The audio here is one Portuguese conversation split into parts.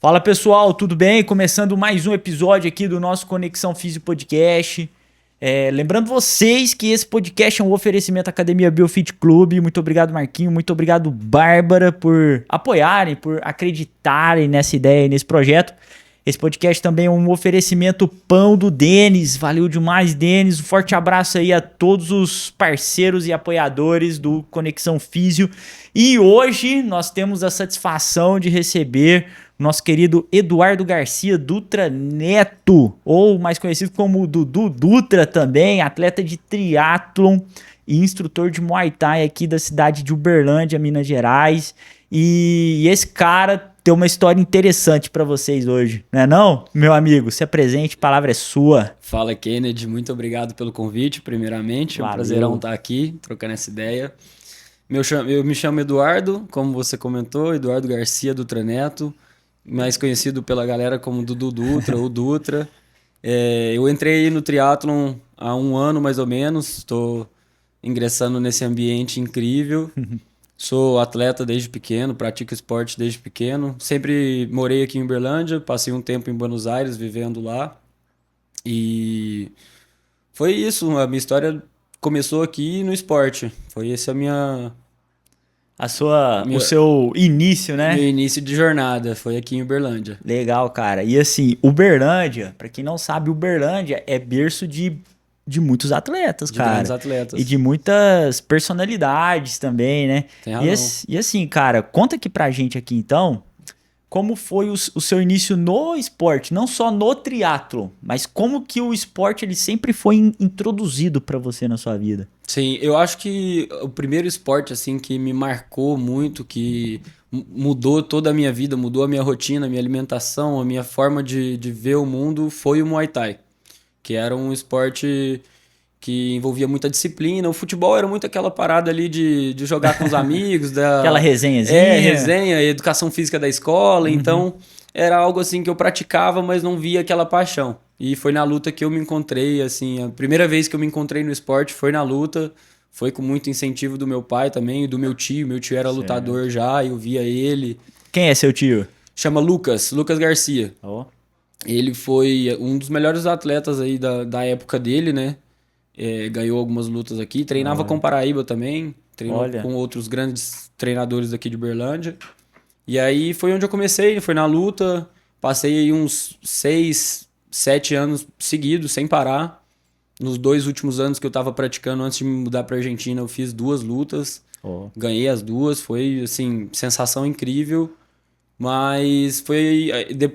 Fala pessoal, tudo bem? Começando mais um episódio aqui do nosso Conexão Físio Podcast. Lembrando vocês que esse podcast é um oferecimento à Academia Biofit Clube. Muito obrigado, Marquinho. Muito obrigado, Bárbara, por apoiarem, por acreditarem nessa ideia e nesse projeto. Esse podcast também é um oferecimento pão do Denis. Valeu demais, Denis. Um forte abraço aí a todos os parceiros e apoiadores do Conexão Físio. E hoje nós temos a satisfação de receber o nosso querido Eduardo Garcia Dutra Neto, ou mais conhecido como Dudu Dutra também, atleta de triatlon e instrutor de Muay Thai aqui da cidade de Uberlândia, Minas Gerais. E esse cara tem uma história interessante para vocês hoje, não é não? Meu amigo, se apresente, a palavra é sua. Fala, Kennedy, muito obrigado pelo convite, primeiramente. É um Valeu. prazerão estar aqui, trocando essa ideia. Eu me chamo Eduardo, como você comentou, Eduardo Garcia Dutra Neto, mais conhecido pela galera como Dudu Dutra ou Dutra. Eu entrei no triatlon há um ano, mais ou menos, estou ingressando nesse ambiente incrível. Sou atleta desde pequeno, pratico esporte desde pequeno. Sempre morei aqui em Uberlândia, passei um tempo em Buenos Aires vivendo lá. E foi isso, a minha história começou aqui no esporte. Foi esse O seu início, né? meu início de jornada, foi aqui em Uberlândia. Legal, cara. E assim, Uberlândia, pra quem não sabe, Uberlândia é berço de muitos atletas, De cara. grandes atletas. E de muitas personalidades também, né? Tem razão. E assim, cara, conta aqui pra gente aqui então, como foi o seu início no esporte, não só no triatlo, mas como que o esporte ele sempre foi introduzido pra você na sua vida. Sim, eu acho que o primeiro esporte assim que me marcou muito, que mudou toda a minha vida, mudou a minha rotina, a minha alimentação, a minha forma de ver o mundo, foi o Muay Thai, que era um esporte que envolvia muita disciplina. O futebol era muito aquela parada ali de jogar com os amigos, Aquela resenhazinha. resenha, educação física da escola. Então, era algo assim que eu praticava, mas não via aquela paixão. E foi na luta que eu me encontrei, assim, a primeira vez que eu me encontrei no esporte foi na luta. Foi com muito incentivo do meu pai também, e do meu tio. Meu tio era lutador já, eu via ele. Quem é seu tio? Chama Lucas Garcia. Ó. Ele foi um dos melhores atletas aí da época dele, né? Ganhou algumas lutas aqui. Treinava com Paraíba também. Treinou Olha. com outros grandes treinadores daqui de Uberlândia. E aí foi onde eu comecei, foi na luta. Passei aí uns 6, 7 anos seguidos, sem parar. Nos 2 últimos anos que eu tava praticando, antes de me mudar pra Argentina, eu fiz 2 lutas. Ó. Ganhei as 2, foi, assim, sensação incrível. Mas foi...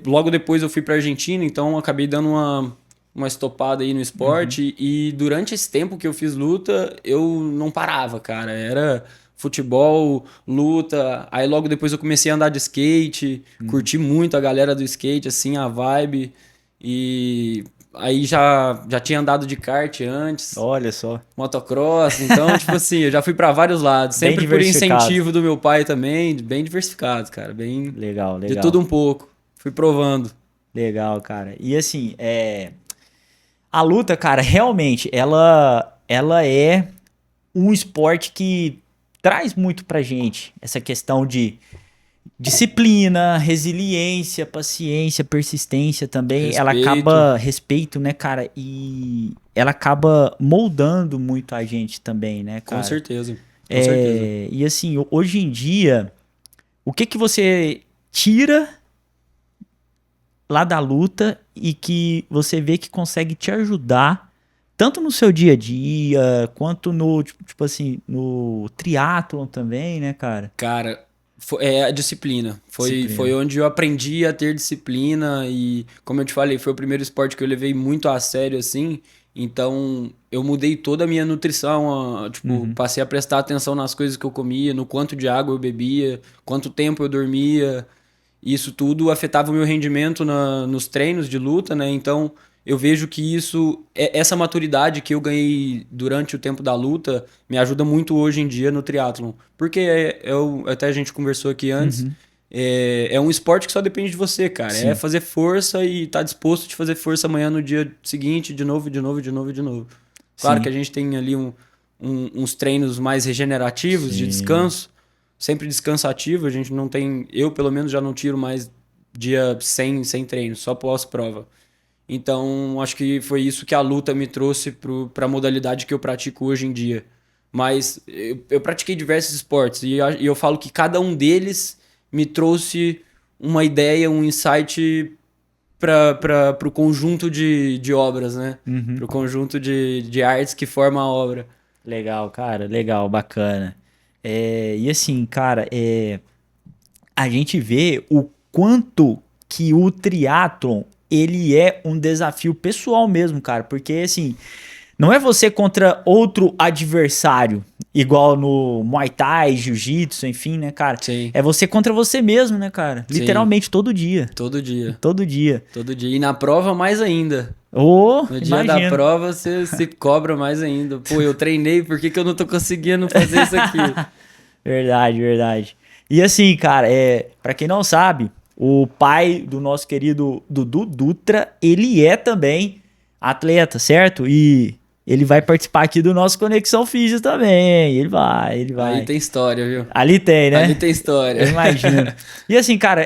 Logo depois eu fui pra Argentina, então acabei dando uma estopada aí no esporte. E durante esse tempo que eu fiz luta, eu não parava, cara. Era futebol, luta. Aí logo depois eu comecei a andar de skate. Curti muito a galera do skate, assim, a vibe. E aí já tinha andado de kart antes. Olha só. Motocross. Então, tipo assim, eu já fui pra vários lados. Bem Sempre por diversificado. incentivo do meu pai também. Bem diversificado, cara. Bem Legal. de tudo um pouco. Fui provando. Legal, cara. E assim, a luta, cara, realmente, ela é um esporte que traz muito pra gente essa questão de disciplina, resiliência, paciência, persistência também. Ela Respeito. acaba, respeito, né, cara? E ela acaba moldando muito a gente também, né, cara? Com certeza. Com certeza. E assim, hoje em dia, o que você tira lá da luta e que você vê que consegue te ajudar tanto no seu dia a dia quanto no, tipo assim, no triatlon também, né, cara? Cara, é a disciplina. Disciplina. Foi onde eu aprendi a ter disciplina e, como eu te falei, foi o primeiro esporte que eu levei muito a sério, assim. Então, eu mudei toda a minha nutrição, passei a prestar atenção nas coisas que eu comia, no quanto de água eu bebia, quanto tempo eu dormia. Isso tudo afetava o meu rendimento nos treinos de luta, né? Então, eu vejo que essa maturidade que eu ganhei durante o tempo da luta me ajuda muito hoje em dia no triatlon. Porque até a gente conversou aqui antes, é um esporte que só depende de você, cara. Sim. É fazer força e estar disposto de fazer força amanhã no dia seguinte, de novo. Claro Sim. que a gente tem ali uns treinos mais regenerativos, de Sim. descanso, sempre descansativo. A gente não tem, eu pelo menos já não tiro mais dia sem treino, só pós-prova. Então, acho que foi isso que a luta me trouxe para a modalidade que eu pratico hoje em dia. Mas eu pratiquei diversos esportes e eu falo que cada um deles me trouxe uma ideia, um insight para o conjunto de obras, né? Para o conjunto de artes que forma a obra. Legal, cara, legal, bacana. E assim, cara, a gente vê o quanto que o triatlon ele é um desafio pessoal mesmo, cara, porque assim, não é você contra outro adversário, igual no Muay Thai, Jiu-Jitsu, enfim, né, cara? Sim. É você contra você mesmo, né, cara? Sim. Literalmente todo dia. Todo dia. Todo dia. Todo dia. E na prova, mais ainda. No dia da Imagino. prova, você se cobra mais ainda. Pô, eu treinei, por que eu não tô conseguindo fazer isso aqui? Verdade, verdade. E assim, cara, para quem não sabe, o pai do nosso querido Dudu Dutra, ele é também atleta, certo? E ele vai participar aqui do nosso Conexão Física também. Ele vai. Aí tem história, viu? Ali tem, né? Ali tem história. Eu imagino. E assim, cara,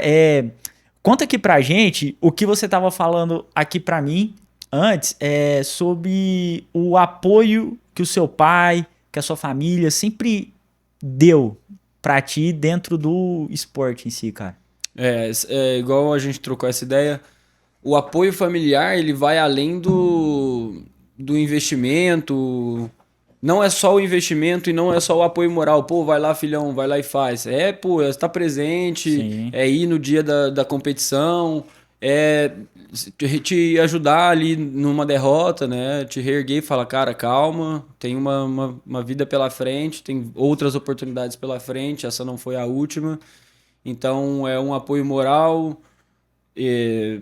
conta aqui pra gente o que você tava falando aqui pra mim antes, sobre o apoio que o seu pai, que a sua família sempre deu pra ti dentro do esporte em si, cara. Igual a gente trocou essa ideia, o apoio familiar, ele vai além do investimento. Não é só o investimento e não é só o apoio moral. Pô, vai lá, filhão, vai lá e faz. Pô, estar presente, Sim. Ir no dia da competição, te ajudar ali numa derrota, né? Te reerguer e falar, cara, calma, tem uma vida pela frente, tem outras oportunidades pela frente, essa não foi a última. Então, é um apoio moral,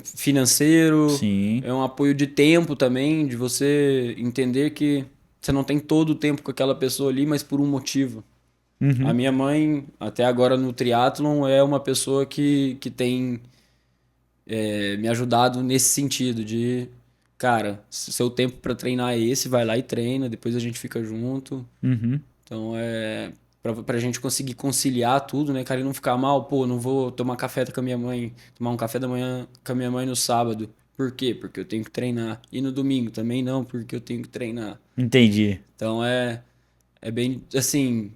financeiro, Sim. é um apoio de tempo também, de você entender que você não tem todo o tempo com aquela pessoa ali, mas por um motivo. A minha mãe, até agora no triatlon, é uma pessoa que tem me ajudado nesse sentido de, cara, seu tempo para treinar é esse, vai lá e treina, depois a gente fica junto. Então pra gente conseguir conciliar tudo, né, cara, e não ficar mal, pô, não vou tomar tomar um café da manhã com a minha mãe no sábado. Por quê? Porque eu tenho que treinar. E no domingo também não, porque eu tenho que treinar. Entendi. Então é bem, assim,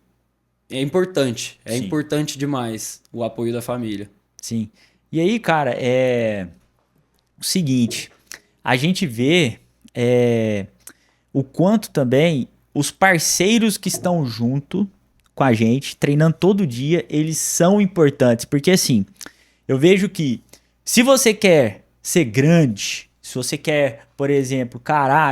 é importante. É Sim. importante demais o apoio da família. Sim. E aí, cara, o seguinte, a gente vê o quanto também os parceiros que estão junto com a gente, treinando todo dia, eles são importantes. Porque assim, eu vejo que se você quer ser grande, se você quer, por exemplo,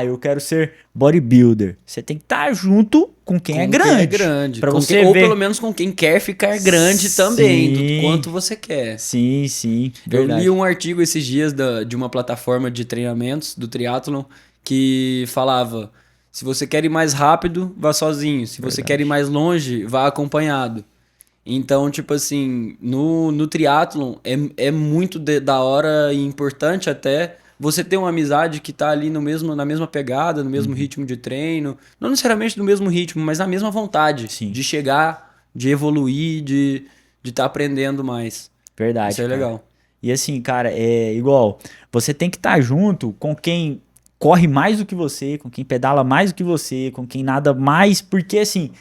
eu quero ser bodybuilder, você tem que estar junto com quem é grande. Quem é grande. Pra Com você quem, ou ver. pelo menos com quem quer ficar grande também, Sim. do quanto você quer. Sim, sim. Eu Verdade. li um artigo esses dias de uma plataforma de treinamentos do triatlon que falava: se você quer ir mais rápido, vá sozinho. Se você quer ir mais longe, vá acompanhado. Então, tipo assim, no triatlon é muito da hora e importante até você ter uma amizade que tá ali na mesma pegada, no mesmo ritmo de treino. Não necessariamente no mesmo ritmo, mas na mesma vontade Sim. de chegar, de evoluir, de estar aprendendo mais. Verdade. Isso é cara. legal. E assim, cara, é igual. Você tem que estar junto com quem corre mais do que você, com quem pedala mais do que você, com quem nada mais, porque assim,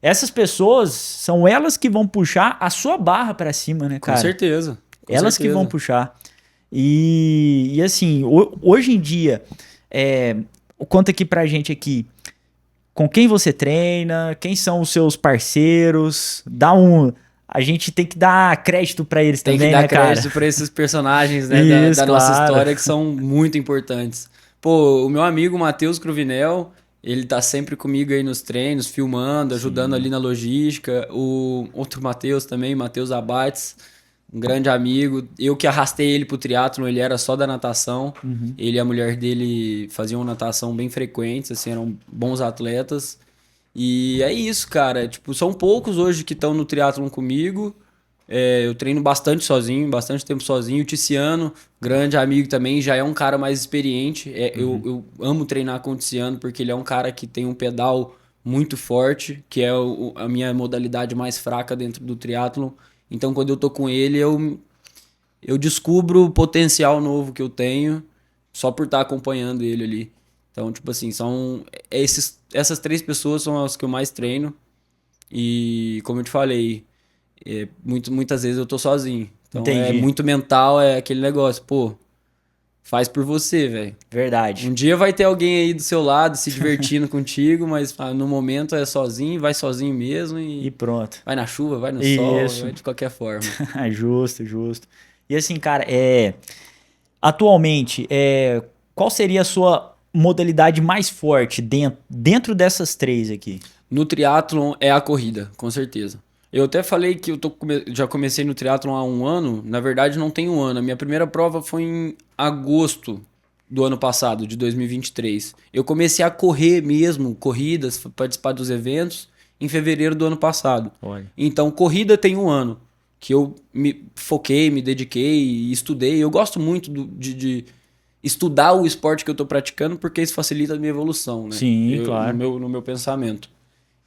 essas pessoas são elas que vão puxar a sua barra pra cima, né, cara? Com certeza. Elas que vão puxar. E assim, hoje em dia, conta aqui pra gente aqui, com quem você treina, quem são os seus parceiros, a gente tem que dar crédito pra eles Tem também, que dar né, cara? crédito pra esses personagens, né, Isso, da nossa claro. história que são muito importantes. Pô, o meu amigo Matheus Cruvinel, ele tá sempre comigo aí nos treinos, filmando, ajudando ali na logística. O outro Matheus também, Matheus Abates, um grande amigo. Eu que arrastei ele pro triatlon, ele era só da natação. Ele e a mulher dele faziam natação bem frequentes, assim, eram bons atletas. E é isso, cara. Tipo, são poucos hoje que estão no triatlon comigo. Eu treino bastante sozinho, bastante tempo sozinho. O Ticiano, grande amigo também, já é um cara mais experiente. Eu amo treinar com o Ticiano porque ele é um cara que tem um pedal muito forte, que é a minha modalidade mais fraca dentro do triatlon. Então, quando eu tô com ele, eu descubro o potencial novo que eu tenho só por estar acompanhando ele ali. Então, tipo assim, essas 3 pessoas são as que eu mais treino. E, como eu te falei, muitas vezes eu tô sozinho. Então, é Entendi. muito mental, é aquele negócio, pô, faz por você, velho. Verdade. Um dia vai ter alguém aí do seu lado se divertindo contigo, mas no momento é sozinho, vai sozinho mesmo E e pronto. vai na chuva, vai no sol, Isso. vai de qualquer forma. Justo, justo. E assim, cara, atualmente, qual seria a sua modalidade mais forte dentro dessas 3 aqui? No triatlon é a corrida, com certeza. Eu até falei que já comecei no triatlon há 1 ano. Na verdade, não tem 1 ano. A minha primeira prova foi em agosto do ano passado, de 2023. Eu comecei a correr mesmo, corridas, participar dos eventos, em fevereiro do ano passado. Olha. Então, corrida tem 1 ano que eu me foquei, me dediquei e estudei. Eu gosto muito de estudar o esporte que eu estou praticando, porque isso facilita a minha evolução, né? Sim, claro. No meu pensamento.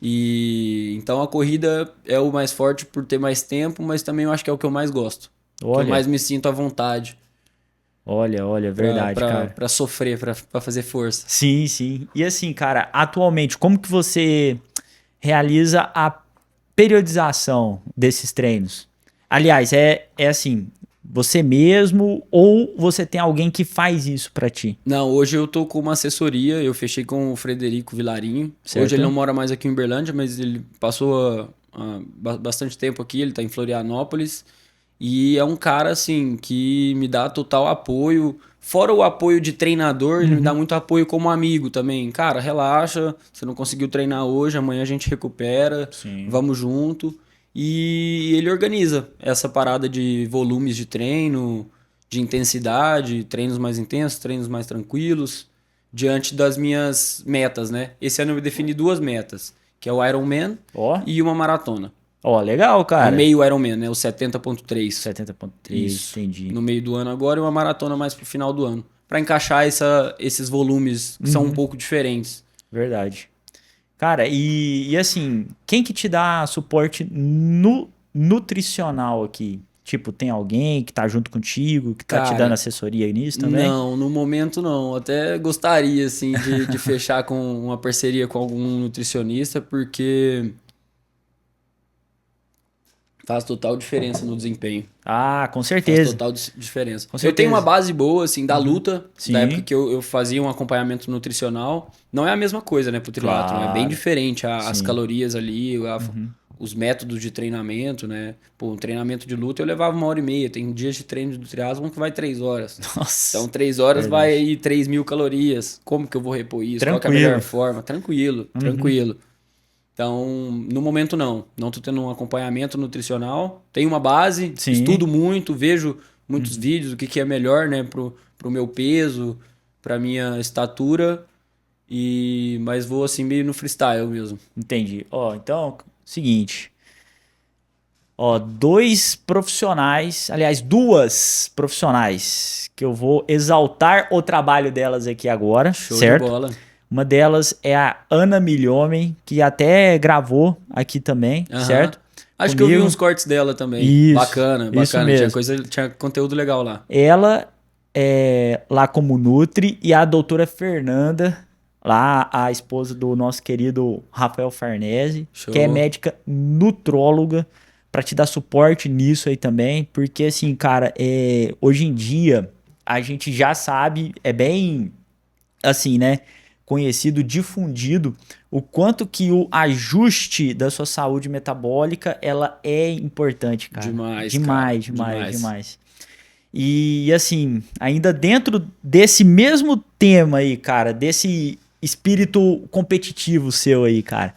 E então a corrida é o mais forte por ter mais tempo, mas também eu acho que é o que eu mais gosto. Que eu Olha, mais me sinto à vontade olha, verdade, cara. pra sofrer, pra fazer força. Sim, sim. E assim, cara, atualmente, como que você realiza a periodização desses treinos? Aliás, é assim, você mesmo ou você tem alguém que faz isso pra ti? Não, hoje eu tô com uma assessoria, eu fechei com o Frederico Vilarinho. Certo. Hoje ele não mora mais aqui em Uberlândia, mas ele passou bastante tempo aqui, ele tá em Florianópolis. E é um cara, assim, que me dá total apoio. Fora o apoio de treinador, ele me dá muito apoio como amigo também. Cara, relaxa, você não conseguiu treinar hoje, amanhã a gente recupera, Sim. vamos junto. E ele organiza essa parada de volumes de treino, de intensidade, treinos mais intensos, treinos mais tranquilos, diante das minhas metas, né? Esse ano eu defini 2 metas, que é o Ironman Ó, e uma maratona. legal, É o cara. meio Ironman, né? O 70.3. 70.3, Isso. entendi. No meio do ano agora e uma maratona mais pro final do ano. Pra encaixar esses volumes que são um pouco diferentes. Verdade. Cara, e assim, quem que te dá suporte nutricional aqui? Tipo, tem alguém que tá junto contigo, que tá te Cara, dando assessoria nisso também? não, no momento não. Até gostaria, assim, de fechar com uma parceria com algum nutricionista, porque faz total diferença no desempenho. Ah, com Faz certeza. total diferença. Com Eu tenho uma certeza. base boa, assim, da luta, Sim. da época que eu fazia um acompanhamento nutricional. Não é a mesma coisa, né, pro triatlon. É bem Claro. diferente as Sim. calorias ali, os métodos de treinamento, né? Pô, um treinamento de luta eu levava 1h30. Tem dias de treino do triatlon que vai 3 horas. Nossa. Então, 3 horas Verdade. vai aí 3.000 calorias. Como que eu vou repor isso? Qual que é a Tranquilo. melhor forma? Tranquilo, tranquilo. Então, no momento não. Não tô tendo um acompanhamento nutricional. Tenho uma base, Sim. estudo muito, vejo muitos vídeos do que é melhor, né, pro meu peso, pra minha estatura. Mas vou assim meio no freestyle mesmo. Entendi. Ó, então, seguinte. Ó, 2 profissionais, aliás, 2 profissionais que eu vou exaltar o trabalho delas aqui agora, Show certo? de bola. Uma delas é a Ana Milhomem, que até gravou aqui também, Aham. certo? Acho que eu vi Comigo. uns cortes dela também. Isso, Bacana, isso bacana. mesmo. Tinha conteúdo legal lá. Ela é lá como Nutri e a doutora Fernanda, lá a esposa do nosso querido Rafael Farnese, Show. que é médica nutróloga, para te dar suporte nisso aí também, porque assim, cara, hoje em dia a gente já sabe, é bem assim, né, conhecido, difundido, o quanto que o ajuste da sua saúde metabólica, ela é importante, cara. Demais, Demais, cara. demais, Demais. demais. E assim, ainda dentro desse mesmo tema aí, cara, desse espírito competitivo seu aí, cara,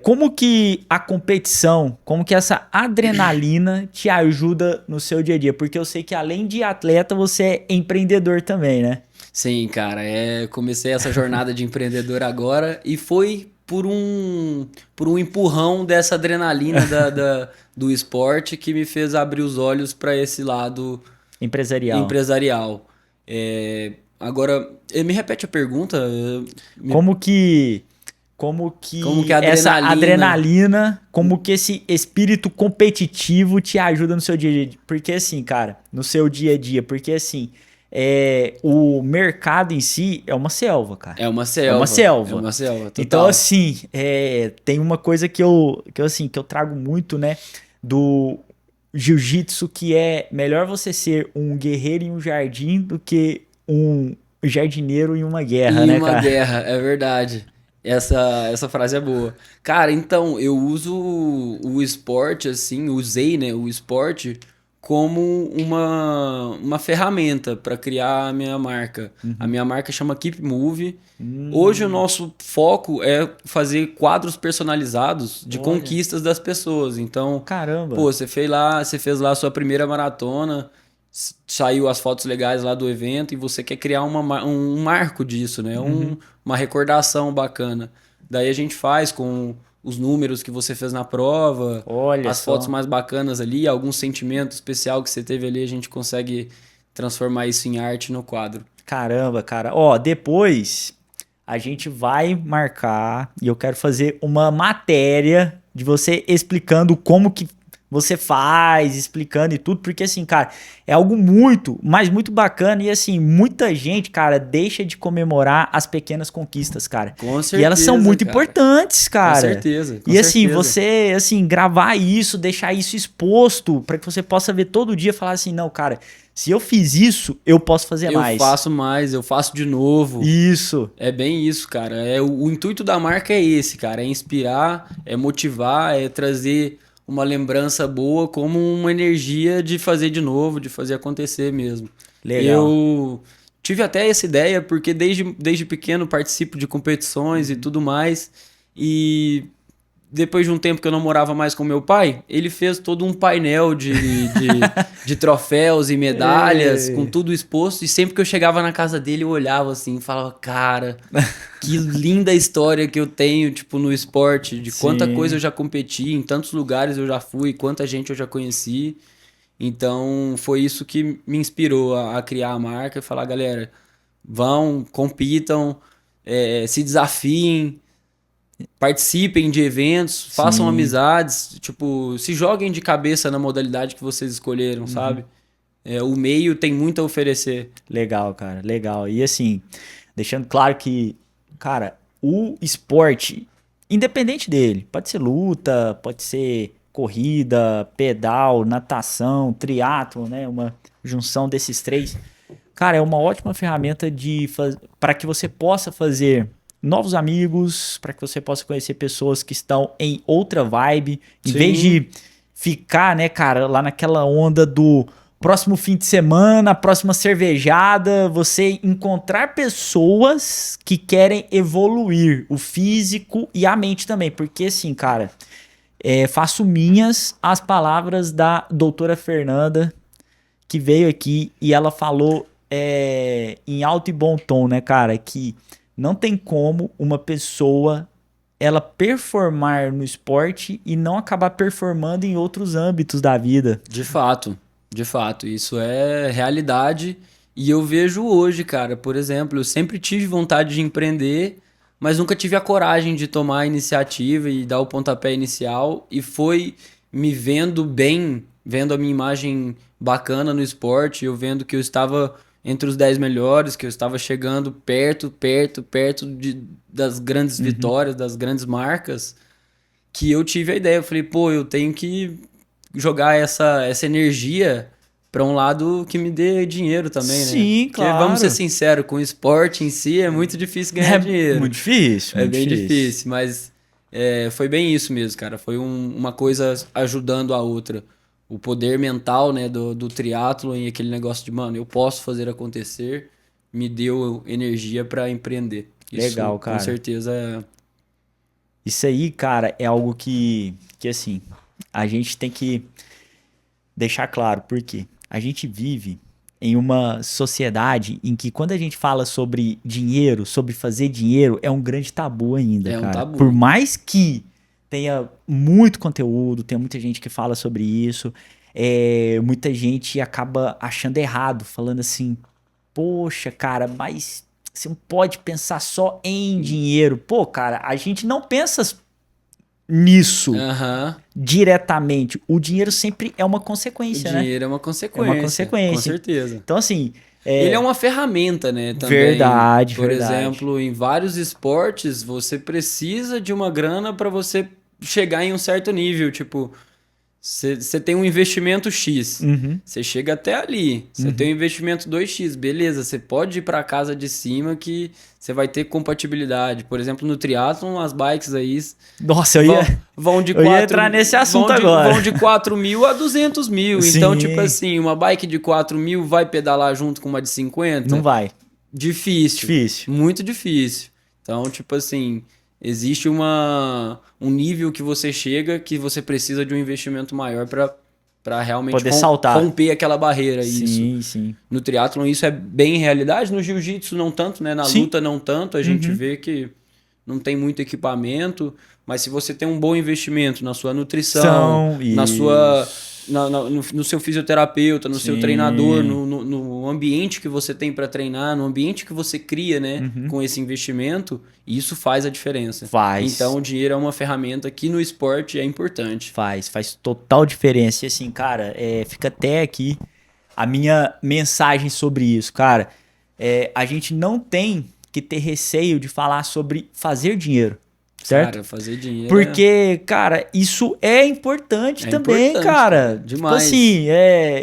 como que a competição, como que essa adrenalina te ajuda no seu dia a dia? Porque eu sei que além de atleta, você é empreendedor também, né? Sim, cara, comecei essa jornada de empreendedor agora e foi por um empurrão dessa adrenalina do esporte que me fez abrir os olhos para esse lado empresarial. Agora, me repete a pergunta. Como Como que a essa adrenalina- adrenalina, como que esse espírito competitivo te ajuda no seu dia a dia. Porque assim, cara, no seu dia a dia, porque assim, o mercado em si é uma selva, cara. É uma selva. É uma selva. É uma selva, total. Então, assim, tem uma coisa que eu trago muito, né, do jiu-jitsu, que é melhor você ser um guerreiro em um jardim do que um jardineiro em uma guerra, Em né, uma cara? guerra, é verdade. Essa frase é boa. Cara, então, eu uso o esporte, assim, usei, né, o esporte como uma ferramenta para criar a minha marca. A minha marca chama Keep Move. Hoje o nosso foco é fazer quadros personalizados de Olha. conquistas das pessoas. Então, Caramba. pô, você fez lá a sua primeira maratona, saiu as fotos legais lá do evento e você quer criar um marco disso, né? Uma recordação bacana. Daí a gente faz com os números que você fez na prova, Olha as só. fotos mais bacanas ali, algum sentimento especial que você teve ali, a gente consegue transformar isso em arte no quadro. Caramba, cara. Ó, depois a gente vai marcar e eu quero fazer uma matéria de você explicando como que você faz, explicando e tudo, porque assim, cara, é algo muito, mas muito bacana e assim, muita gente, cara, deixa de comemorar as pequenas conquistas, cara. Com E elas são certeza, muito cara. importantes, cara. Com certeza, com E assim, certeza. você, assim, gravar isso, deixar isso exposto para que você possa ver todo dia e falar assim, não, cara, se eu fiz isso, eu posso fazer Eu mais. faço mais, eu faço de novo. Isso. É bem isso, cara. O intuito da marca é esse, cara. É inspirar, é motivar, é trazer uma lembrança boa como uma energia de fazer de novo, de fazer acontecer mesmo. Legal. Eu tive até essa ideia porque desde pequeno participo de competições e tudo mais. E depois de um tempo que eu não morava mais com meu pai, ele fez todo um painel de troféus e medalhas, Ei. com tudo exposto. E sempre que eu chegava na casa dele, eu olhava assim e falava, cara, que linda história que eu tenho, tipo, no esporte, de quanta Sim. coisa eu já competi, em tantos lugares eu já fui, quanta gente eu já conheci. Então, foi isso que me inspirou a criar a marca e falar, galera, vão, compitam, se desafiem, participem de eventos, façam Sim. amizades, tipo, se joguem de cabeça na modalidade que vocês escolheram, sabe? O meio tem muito a oferecer. Legal, cara. Legal. E assim, deixando claro que, cara, o esporte, independente dele, pode ser luta, pode ser corrida, pedal, natação, triatlo, né? Uma junção desses três. Cara, é uma ótima ferramenta para que você possa fazer novos amigos, para que você possa conhecer pessoas que estão em outra vibe, em vez Sim. de ficar, né, cara, lá naquela onda do próximo fim de semana, próxima cervejada, você encontrar pessoas que querem evoluir o físico e a mente também, porque assim, cara, faço minhas as palavras da doutora Fernanda, que veio aqui e ela falou em alto e bom tom, né, cara, que não tem como uma pessoa ela performar no esporte e não acabar performando em outros âmbitos da vida. De fato, isso é realidade. E eu vejo hoje, cara, por exemplo, eu sempre tive vontade de empreender, mas nunca tive a coragem de tomar a iniciativa e dar o pontapé inicial. E foi me vendo bem, vendo a minha imagem bacana no esporte, eu vendo que eu estava entre os 10 melhores, que eu estava chegando perto das grandes vitórias, das grandes marcas, que eu tive a ideia. Eu falei, pô, eu tenho que jogar essa energia para um lado que me dê dinheiro também, né? Sim, Porque vamos ser claro. sinceros, com o esporte em si é muito difícil ganhar dinheiro. Muito difícil, É muito bem difícil, mas foi bem isso mesmo, cara. Foi uma coisa ajudando a outra. O poder mental, né, do triatlo e aquele negócio de, mano, eu posso fazer acontecer, me deu energia para empreender. Legal, Isso, com cara. certeza, Isso aí, cara, é algo que assim, a gente tem que deixar claro, porque a gente vive em uma sociedade em que quando a gente fala sobre dinheiro, sobre fazer dinheiro, é um grande tabu ainda, é um cara. tabu. Por mais que tenha muito conteúdo, tenha muita gente que fala sobre isso, muita gente acaba achando errado, falando assim, poxa, cara, mas você não pode pensar só em dinheiro. Pô, cara, a gente não pensa nisso Aham. diretamente. O dinheiro sempre é uma O consequência, né? dinheiro é uma É consequência. uma consequência. Com certeza. Então, assim. Ele é uma ferramenta, né, também. Verdade, Por verdade. exemplo, em vários esportes, você precisa de uma grana para você chegar em um certo nível. Tipo, você tem um investimento X, Uhum. você chega até ali. Você tem um investimento 2x, beleza. Você pode ir para a casa de cima que você vai ter compatibilidade. Por exemplo, no triatlon, as bikes aí Nossa, vão de eu ia entrar nesse assunto agora. Vão de 4 mil a 200 mil. Sim. Então, tipo assim, uma bike de 4 mil vai pedalar junto com uma de 50? Não vai. Difícil. Difícil. Muito difícil. Então, tipo assim, existe um nível que você chega que você precisa de um investimento maior para realmente Poder saltar. romper aquela barreira. Isso. Sim, sim. No triatlon isso é bem realidade, no jiu-jitsu não tanto, né? Na Sim. luta não tanto, a gente vê que não tem muito equipamento, mas se você tem um bom investimento na sua nutrição, na sua, no seu fisioterapeuta, no seu Sim. treinador, no ambiente que você tem para treinar, no ambiente que você cria, né, com esse investimento, isso faz a diferença. Faz. Então o dinheiro é uma ferramenta que no esporte é importante. Faz total diferença. E assim, cara, fica até aqui a minha mensagem sobre isso, cara. A gente não tem que ter receio de falar sobre fazer dinheiro, certo? Cara, fazer dinheiro. Porque, cara, isso é importante também, importante, cara. demais. Tipo assim,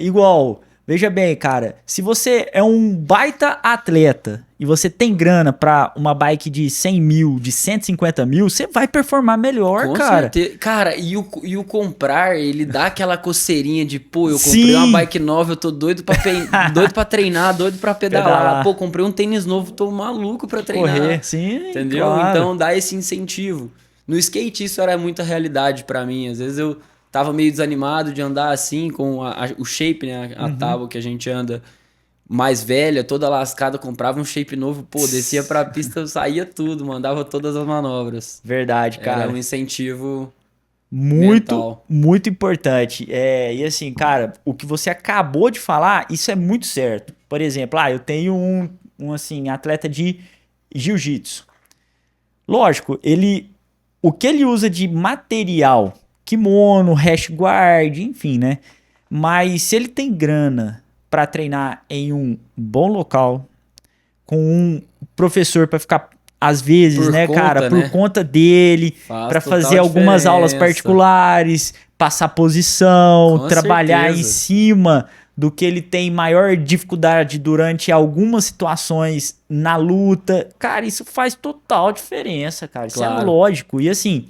igual. Veja bem, cara, se você é um baita atleta e você tem grana pra uma bike de 100 mil, de 150 mil, você vai performar melhor, Com cara. certeza. Cara, e o comprar, ele dá aquela coceirinha de, pô, eu Sim. comprei uma bike nova, eu tô doido pra treinar, doido pra pedalar. Pô, comprei um tênis novo, tô maluco pra treinar. Correr, sim, entendeu? claro. Então dá esse incentivo. No skate isso era muita realidade pra mim. Às vezes eu tava meio desanimado de andar assim, com o shape, né? A tábua que a gente anda mais velha, toda lascada, comprava um shape novo, pô, descia pra pista, saía tudo, mandava todas as manobras. Verdade, cara. Era um incentivo muito, mental. muito importante. E assim, cara, o que você acabou de falar, isso é muito certo. Por exemplo, eu tenho um assim, atleta de jiu-jitsu. Lógico, o que ele usa de material, kimono, rash guard, enfim, né? Mas se ele tem grana para treinar em um bom local, com um professor para ficar às vezes, Por né, conta, cara, por né? conta dele, Faz para total fazer algumas aulas diferença. particulares, passar posição, Com trabalhar em certeza. cima do que ele tem maior dificuldade durante algumas situações na luta. Cara, isso faz total diferença, cara. Isso é Claro. lógico. E assim,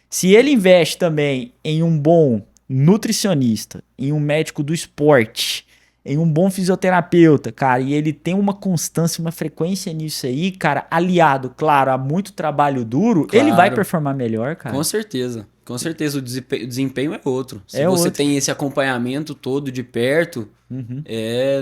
se ele investe também em um bom nutricionista, em um médico do esporte, em um bom fisioterapeuta, cara, e ele tem uma constância, uma frequência nisso aí, cara, aliado, claro, a muito trabalho duro, Claro. ele vai performar melhor, cara. Com certeza. Com certeza, o desempenho é outro. Se É você outro. tem esse acompanhamento todo de perto,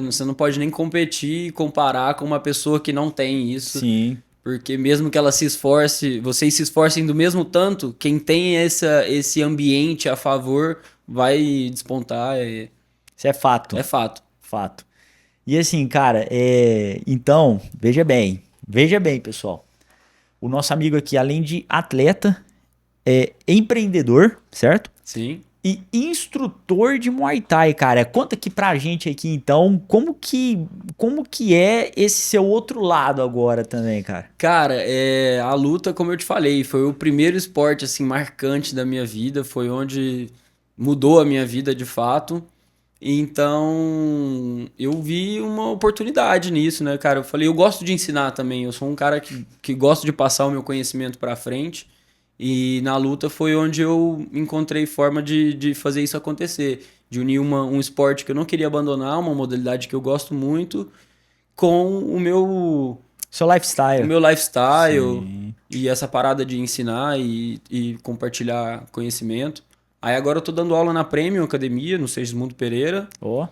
você não pode nem competir e comparar com uma pessoa que não tem isso. Sim. Porque mesmo que ela se esforce, vocês se esforcem do mesmo tanto, quem tem esse ambiente a favor vai despontar. Isso é fato. É fato. Fato. E assim, cara, então, veja bem, pessoal. O nosso amigo aqui, além de atleta, é empreendedor, certo? Sim. E instrutor de Muay Thai, cara. Conta aqui pra gente aqui, então, como que é esse seu outro lado agora também, cara? Cara, a luta, como eu te falei, foi o primeiro esporte assim marcante da minha vida, foi onde mudou a minha vida de fato. Então, eu vi uma oportunidade nisso, né, cara? Eu falei, eu gosto de ensinar também, eu sou um cara que gosto de passar o meu conhecimento pra frente. E na luta foi onde eu encontrei forma de fazer isso acontecer. De unir um esporte que eu não queria abandonar, uma modalidade que eu gosto muito, com o meu Seu lifestyle. lifestyle. Sim. E essa parada de ensinar e compartilhar conhecimento. Aí agora eu tô dando aula na Premium Academia, no Segismundo Pereira. Ó.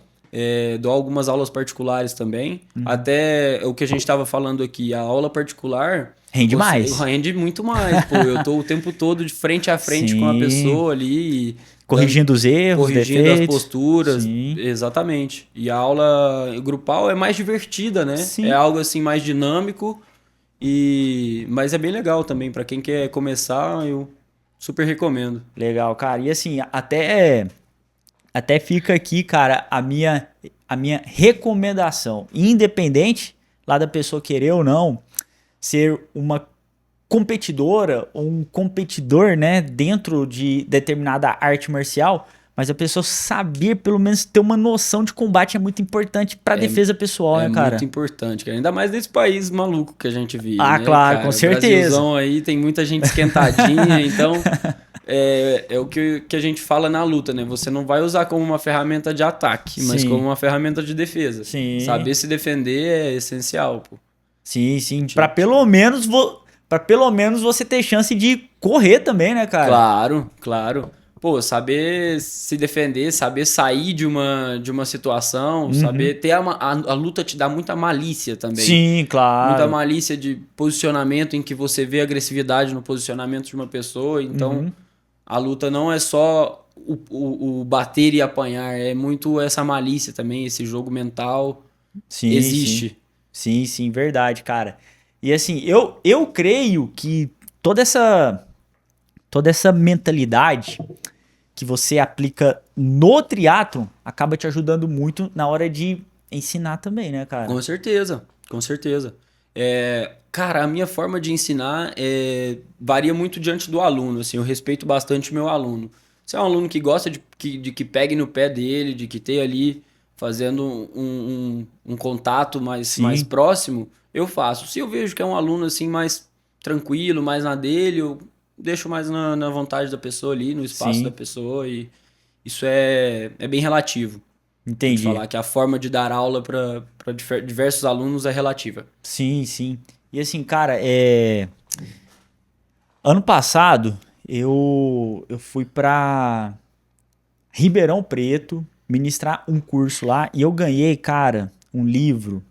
Dou algumas aulas particulares também. Até o que a gente estava falando aqui, a aula particular... Rende mais. Rende muito mais, pô. Eu tô o tempo todo de frente a frente com a Sim. pessoa ali. Corrigindo os erros, Corrigindo defeitos. as posturas. Sim. Exatamente. E a aula grupal é mais divertida, né? Sim. É algo assim mais dinâmico, Mas é bem legal também, para quem quer começar, eu super recomendo. Legal, cara. E assim, até fica aqui, cara, a minha recomendação, independente lá da pessoa querer ou não ser uma competidora ou um competidor, né, dentro de determinada arte marcial, mas a pessoa saber, pelo menos ter uma noção de combate é muito importante pra defesa pessoal, né, cara? Muito importante, cara. Ainda mais nesse país maluco que a gente vive, Ah, né, claro, cara? com certeza. Brasilzão aí tem muita gente esquentadinha, então é o que a gente fala na luta, né? Você não vai usar como uma ferramenta de ataque, mas Sim. como uma ferramenta de defesa. Sim. Saber se defender é essencial, pô. Sim, sim. Pra pelo menos você ter chance de correr também, né, cara? Claro, claro. Pô, saber se defender, saber sair de uma situação, saber ter a luta te dá muita malícia também. Sim, Muita claro. malícia de posicionamento em que você vê agressividade no posicionamento de uma pessoa. Então, a luta não é só o bater e apanhar, é muito essa malícia também, esse jogo mental Sim, existe. sim, sim, verdade, cara. E assim, eu creio que toda essa mentalidade que você aplica no triatlon acaba te ajudando muito na hora de ensinar também, né, cara? Com certeza, com certeza. Cara, a minha forma de ensinar varia muito diante do aluno. Assim, eu respeito bastante o meu aluno. Se é um aluno que gosta de que pegue no pé dele, de que esteja ali fazendo um contato mais Sim, próximo, eu faço. Se eu vejo que é um aluno assim mais tranquilo, mais na dele, eu deixo mais na vontade da pessoa ali, no espaço da sim, pessoa. E isso é bem relativo. Vou te entendi. falar que a forma de dar aula para diversos alunos é relativa. Sim, sim. E assim, cara, ano passado eu fui pra Ribeirão Preto ministrar um curso lá e eu ganhei, cara, um livro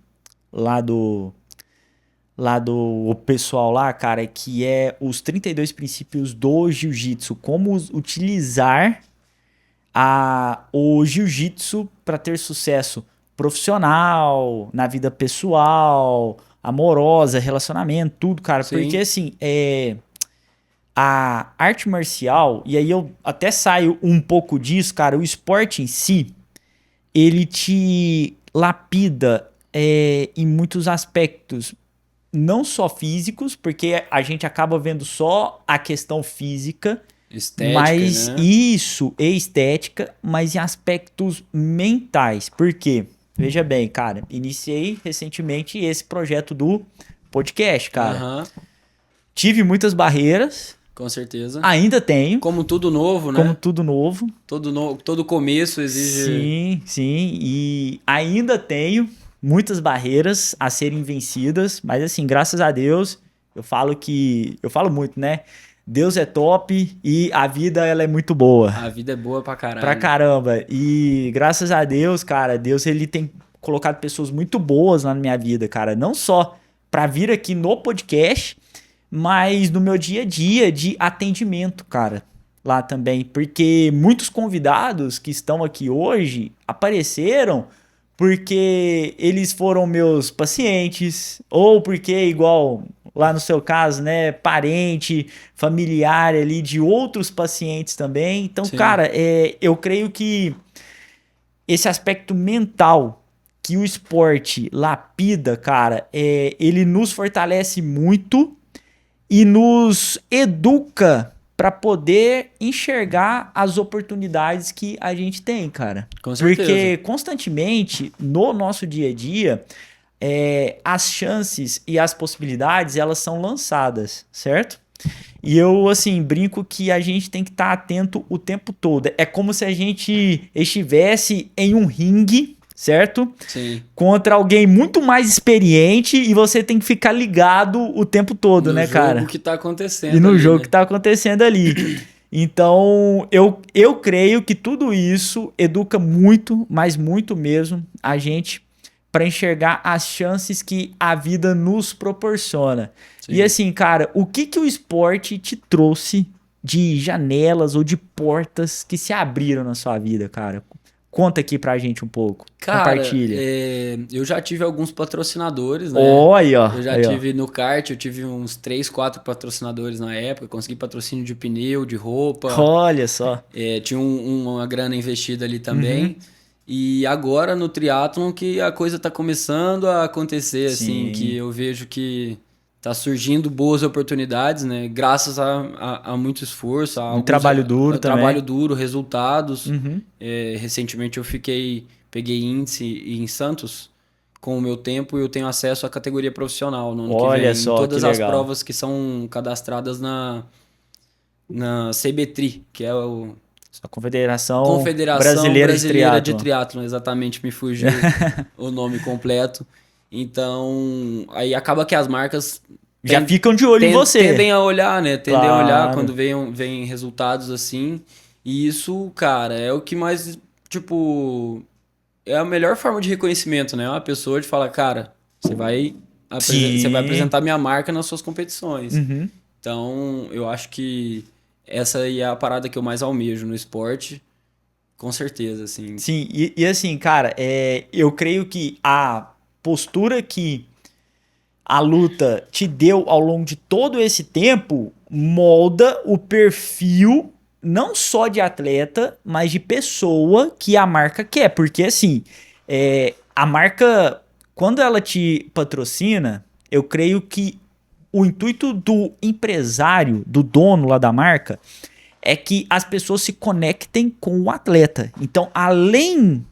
lá do pessoal lá, cara, que é os 32 princípios do jiu-jitsu, como utilizar o jiu-jitsu para ter sucesso profissional, na vida pessoal, amorosa, relacionamento, tudo, cara, porque Sim, assim, a arte marcial, e aí eu até saio um pouco disso, cara, o esporte em si, ele te lapida em muitos aspectos, não só físicos, porque a gente acaba vendo só a questão física, estética, mas né? isso é estética, mas em aspectos mentais. Por quê? Veja bem, cara, iniciei recentemente esse projeto do podcast, cara. Aham, Tive muitas barreiras, com certeza. ainda tenho, Como tudo novo, como né? tudo novo. Todo começo exige. Sim, sim, e ainda tenho muitas barreiras a serem vencidas, mas assim, graças a Deus, eu falo muito, né? Deus é top e a vida ela é muito boa. A vida é boa pra Pra caralho. caramba. E graças a Deus, cara, Deus ele tem colocado pessoas muito boas na minha vida, cara. Não só pra vir aqui no podcast, mas no meu dia a dia de atendimento, cara. Lá também. Porque muitos convidados que estão aqui hoje apareceram porque eles foram meus pacientes, ou porque, igual lá no seu caso, né, parente, familiar ali de outros pacientes também. Então, Sim, cara, eu creio que esse aspecto mental que o esporte lapida, cara, ele nos fortalece muito e nos educa para poder enxergar as oportunidades que a gente tem, cara. com certeza. Porque constantemente no nosso dia a dia, as chances e as possibilidades elas são lançadas, certo? E eu, assim, brinco que a gente tem que estar atento o tempo todo. É como se a gente estivesse em um ringue, certo? Sim. Contra alguém muito mais experiente e você tem que ficar ligado o tempo todo, No né, jogo cara? que tá E acontecendo no ali, jogo que né? tá acontecendo ali. Então, eu creio que tudo isso educa muito, mas muito mesmo, a gente para enxergar as chances que a vida nos proporciona. E Sim. assim, cara, o que o esporte te trouxe de janelas ou de portas que se abriram na sua vida, cara? Conta aqui pra gente um pouco. Cara, Compartilha. eu já tive alguns patrocinadores, né? Olha, ó. Eu já aí, ó. tive no kart, eu tive uns 3, 4 patrocinadores na época. Consegui patrocínio de pneu, de roupa. Olha só. Tinha uma grana investida ali também. E agora no triatlon que a coisa tá começando a acontecer, assim, Sim. que eu vejo que tá surgindo boas oportunidades, né? Graças a muito esforço, a trabalho duro também. trabalho duro, resultados. Uhum. Recentemente eu peguei índice em Santos. Com o meu tempo, eu tenho acesso à categoria profissional no ano que Olha vem. só, em todas que as legal. provas que são cadastradas na CBTRI, que é A Confederação, Confederação Brasileira de de Triatlon, exatamente, me fugiu o nome completo. Então, aí acaba que as marcas Já ficam de olho em você. tendem a olhar, né? Tendem a olhar Claro. quando vem resultados assim. E isso, cara, é o que mais, tipo, é a melhor forma de reconhecimento, né? Uma pessoa de falar, cara, você vai apresentar minha marca nas suas competições. Uhum. Então, eu acho que essa aí é a parada que eu mais almejo no esporte, com certeza, assim. Sim, e assim, cara, eu creio que a postura que a luta te deu ao longo de todo esse tempo molda o perfil não só de atleta, mas de pessoa que a marca quer. Porque assim, a marca, quando ela te patrocina, eu creio que o intuito do empresário, do dono lá da marca, é que as pessoas se conectem com o atleta. Então, além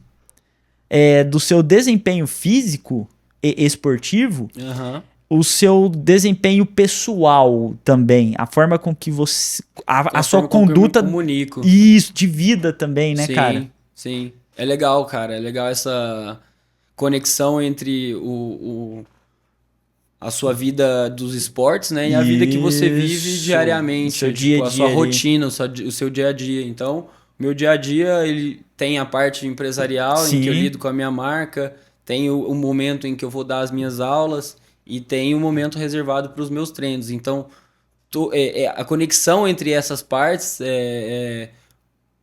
do seu desempenho físico e esportivo, Aham. o seu desempenho pessoal também, a forma com que você, a sua forma com que eu me conduta, comunico. isso, de vida também, né, Sim, cara? sim. É legal, cara. É legal essa conexão entre a sua vida dos esportes, né? E a vida que você vive Isso, diariamente. seu dia a Tipo, a sua dia ali. rotina, o seu dia a dia. Então, meu dia a dia, ele tem a parte empresarial em que eu Sim. lido com a minha marca, tem o momento em que eu vou dar as minhas aulas e tem o momento reservado para os meus treinos. Então, a conexão entre essas partes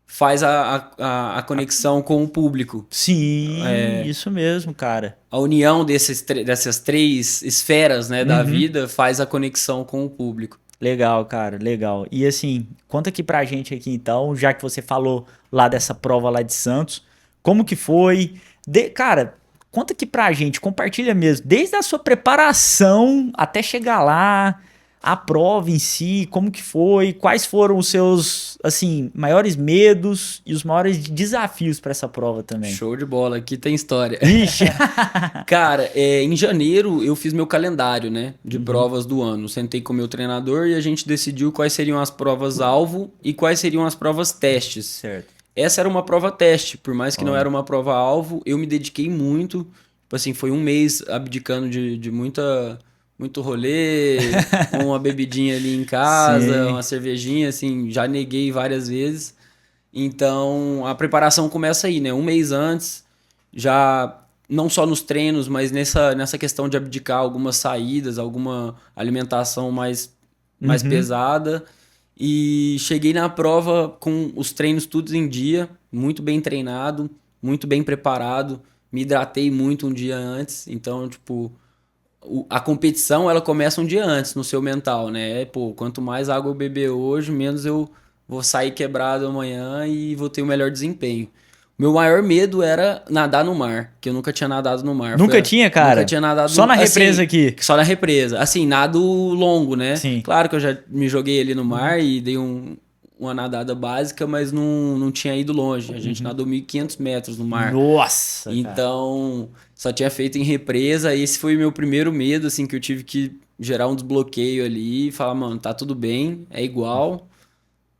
faz a conexão com o público. Sim, isso mesmo, cara. A união dessas três esferas, né, da vida faz a conexão com o público. Legal, cara, legal. E assim, conta aqui pra gente aqui então, já que você falou lá dessa prova lá de Santos, como que foi? Cara, conta aqui pra gente, compartilha mesmo, desde a sua preparação até chegar lá, a prova em si, como que foi, quais foram os seus, assim, maiores medos e os maiores desafios pra essa prova também. Show de bola, aqui tem história. Ixi. Cara, em janeiro eu fiz meu calendário, né, de provas do ano. Sentei com o meu treinador e a gente decidiu quais seriam as provas alvo e quais seriam as provas testes. Certo. Essa era uma prova teste, por mais que não era uma prova alvo, eu me dediquei muito. Tipo assim, foi um mês abdicando de muito rolê, uma bebidinha ali em casa, Sim. uma cervejinha, assim, já neguei várias vezes. Então, a preparação começa aí, né? Um mês antes, já não só nos treinos, mas nessa questão de abdicar algumas saídas, alguma alimentação mais pesada. E cheguei na prova com os treinos todos em dia, muito bem treinado, muito bem preparado. Me hidratei muito um dia antes, então, tipo, a competição ela começa um dia antes no seu mental, né? Pô, quanto mais água eu beber hoje, menos eu vou sair quebrado amanhã e vou ter o melhor desempenho. Meu maior medo era nadar no mar, que eu nunca tinha nadado no mar. Nunca tinha, cara? Nunca tinha nadado Só na represa assim, aqui? Só na represa. Assim, nado longo, né? Sim. Claro que eu já me joguei ali no mar e dei uma nadada básica, mas não tinha ido longe. A gente nadou 1.500 metros no mar. Nossa, cara. Então, só tinha feito em represa. Esse foi o meu primeiro medo, assim, que eu tive que gerar um desbloqueio ali e falar, mano, tá tudo bem, é igual.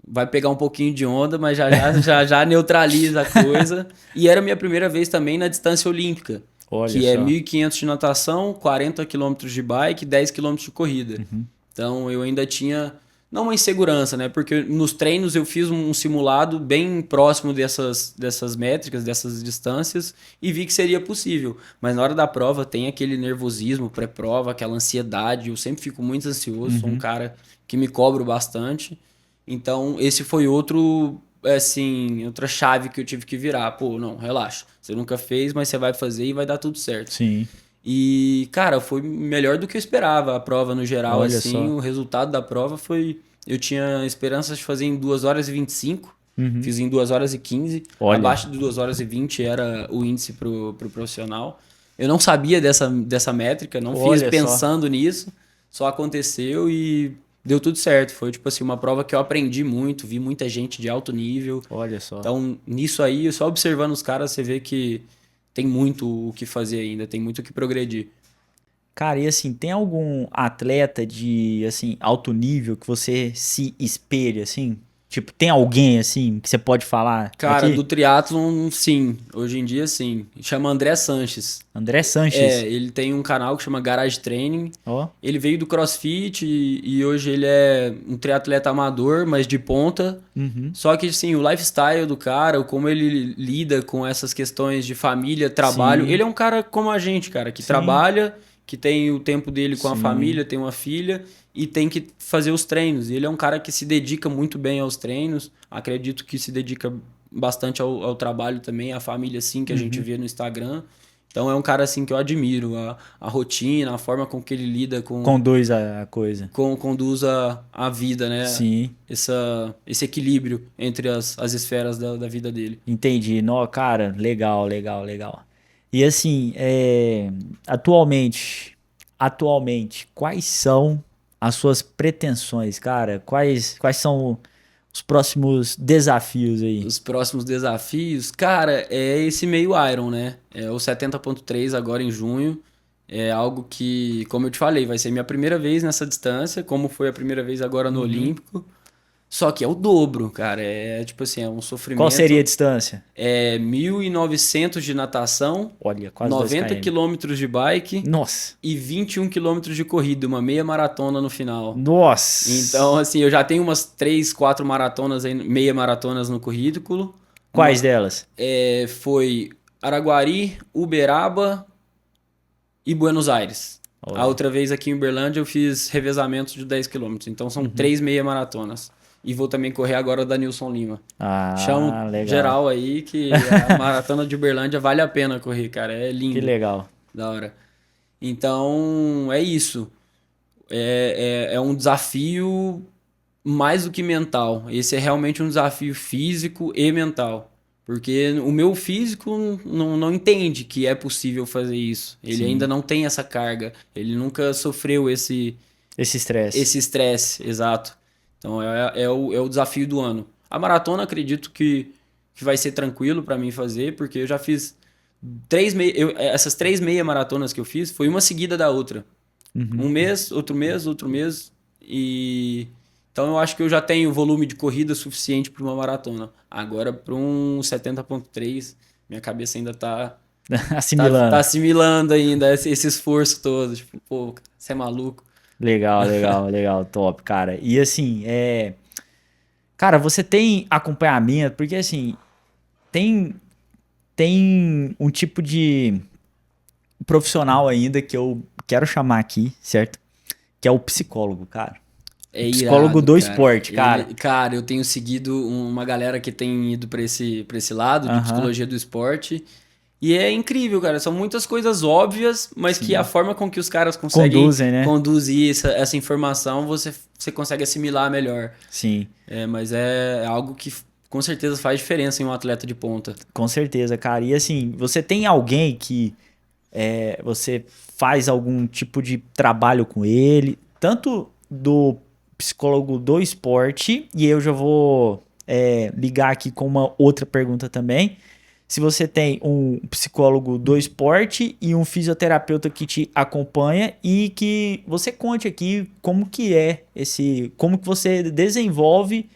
Vai pegar um pouquinho de onda, mas já neutraliza a coisa. E era a minha primeira vez também na distância olímpica. Olha que é só. 1.500 de natação, 40 km de bike, 10 km de corrida. Então eu ainda tinha, não uma insegurança, né? Porque nos treinos eu fiz um simulado bem próximo dessas métricas, dessas distâncias, e vi que seria possível. Mas na hora da prova tem aquele nervosismo pré-prova, aquela ansiedade. Eu sempre fico muito ansioso, sou um cara que me cobro bastante. Então esse foi outro assim, outra chave que eu tive que virar. Pô, não, relaxa. Você nunca fez, mas você vai fazer e vai dar tudo certo. Sim. E, cara, foi melhor do que eu esperava a prova no geral, Olha assim. só. O resultado da prova foi... Eu tinha esperança de fazer em 2 horas e 25. Fiz em 2 horas e 15. Olha. Abaixo de 2 horas e 20 era o índice pro profissional. Eu não sabia dessa métrica, não fiz Olha pensando nisso. Só aconteceu e deu tudo certo. Foi, tipo assim, uma prova que eu aprendi muito, vi muita gente de alto nível. Olha só. Então, nisso aí, só observando os caras, você vê que tem muito o que fazer ainda, tem muito o que progredir. Cara, e assim, tem algum atleta de, assim, alto nível que você se espelha, assim? Tipo, tem alguém, assim, que você pode falar Cara, aqui? do triatlon, sim. Hoje em dia, sim. Chama André Sanches. André Sanches. Ele tem um canal que chama Garage Training. Ó, Ele veio do CrossFit e hoje ele é um triatleta amador, mas de ponta. Só que, assim, o lifestyle do cara, o como ele lida com essas questões de família, trabalho. Sim. Ele é um cara como a gente, cara, que Sim. trabalha, que tem o tempo dele com a Sim. família, tem uma filha e tem que fazer os treinos. Ele é um cara que se dedica muito bem aos treinos. Acredito que se dedica bastante ao trabalho também, à família, assim, que a gente vê no Instagram. Então é um cara assim que eu admiro, a rotina, a forma com que ele lida conduz a coisa. conduz a vida, né? Sim, Esse equilíbrio entre as esferas da vida dele. entendi. Não, cara, legal, legal, legal. E assim, atualmente, quais são as suas pretensões, cara? Quais são os próximos desafios aí? Os próximos desafios, cara, é esse meio Iron, né? É o 70.3 agora em junho. É algo que, como eu te falei, vai ser minha primeira vez nessa distância, como foi a primeira vez agora no Olímpico. Só que é o dobro, cara. É tipo assim, é um sofrimento. Qual seria a distância? É 1.900 de natação, Olha, quase 90 2 km. quilômetros de bike Nossa, e 21 quilômetros de corrida, uma meia maratona no final. nossa. Então, assim, eu já tenho umas 3, 4 maratonas, aí, meia maratonas no currículo. Quais delas? Foi Araguari, Uberaba e Buenos Aires. Olha. A outra vez aqui em Uberlândia eu fiz revezamentos de 10 quilômetros. Então são 3 meia maratonas. E vou também correr agora da Nilson Lima. Ah, Chamo legal. geral aí que a maratona de Uberlândia vale a pena correr, cara. É lindo. Que legal. Da hora. Então, é isso. É um desafio mais do que mental. Esse é realmente um desafio físico e mental. Porque o meu físico não entende que é possível fazer isso. Ele Sim. ainda não tem essa carga. Ele nunca sofreu esse estresse. Esse estresse, exato. Então é o desafio do ano. A maratona acredito que vai ser tranquilo para mim fazer, porque eu já fiz essas 3 meia maratonas que eu fiz, foi uma seguida da outra. Um mês, outro mês, outro mês. E então eu acho que eu já tenho volume de corrida suficiente para uma maratona. Agora para um 70.3, minha cabeça ainda tá assimilando. Tá assimilando ainda esse esforço todo. Tipo, pô, você é maluco. Legal, legal, legal, top, cara. E assim, cara, você tem acompanhamento, porque assim, tem um tipo de profissional ainda que eu quero chamar aqui, certo? Que é o psicólogo, cara. É Psicólogo irado, do cara. esporte, cara. Cara, eu tenho seguido uma galera que tem ido pra esse lado de psicologia do esporte. E é incrível, cara. São muitas coisas óbvias, mas que a forma com que os caras conseguem Conduzem, né? conduzir essa informação, você consegue assimilar melhor. Sim. Mas é algo que com certeza faz diferença em um atleta de ponta. Com certeza, cara. E assim, você tem alguém que você faz algum tipo de trabalho com ele, tanto do psicólogo do esporte, e eu já vou ligar aqui com uma outra pergunta também. Se você tem um psicólogo do esporte e um fisioterapeuta que te acompanha e que você conte aqui como que como que você desenvolve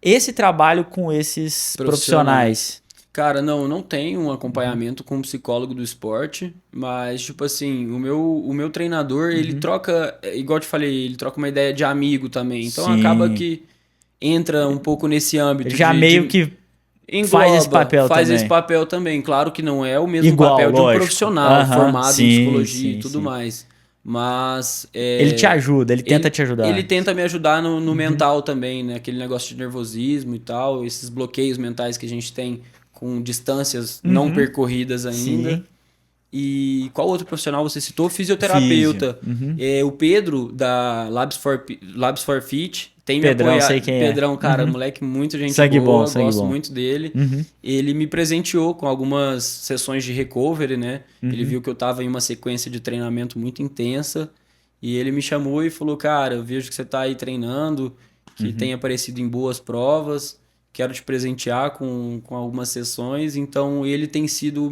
esse trabalho com esses profissionais. Cara, não tenho um acompanhamento com um psicólogo do esporte, mas, tipo assim, o meu treinador, ele troca, igual eu te falei, ele troca uma ideia de amigo também. Então Sim. acaba que entra um pouco nesse âmbito. Já meio que engloba, faz esse papel faz também. esse papel também. Claro que não é o mesmo Igual, papel de um lógico. profissional formado sim, em psicologia sim, e tudo sim. mais. Mas... Ele te ajuda, ele tenta te ajudar. Ele tenta me ajudar no mental também, né? Aquele negócio de nervosismo e tal, esses bloqueios mentais que a gente tem com distâncias não percorridas ainda. Sim. E qual outro profissional você citou? Fisioterapeuta. O Pedro, da Labs for Fit, tem me Pedrão, apoiado. sei quem é. Pedrão, cara, moleque, muito gente Sangue boa, bom, sangue gosto bom. muito dele. Ele me presenteou com algumas sessões de recovery, né? Ele viu que eu tava em uma sequência de treinamento muito intensa e ele me chamou e falou, cara, eu vejo que você tá aí treinando, que tem aparecido em boas provas, quero te presentear com algumas sessões, então ele tem sido o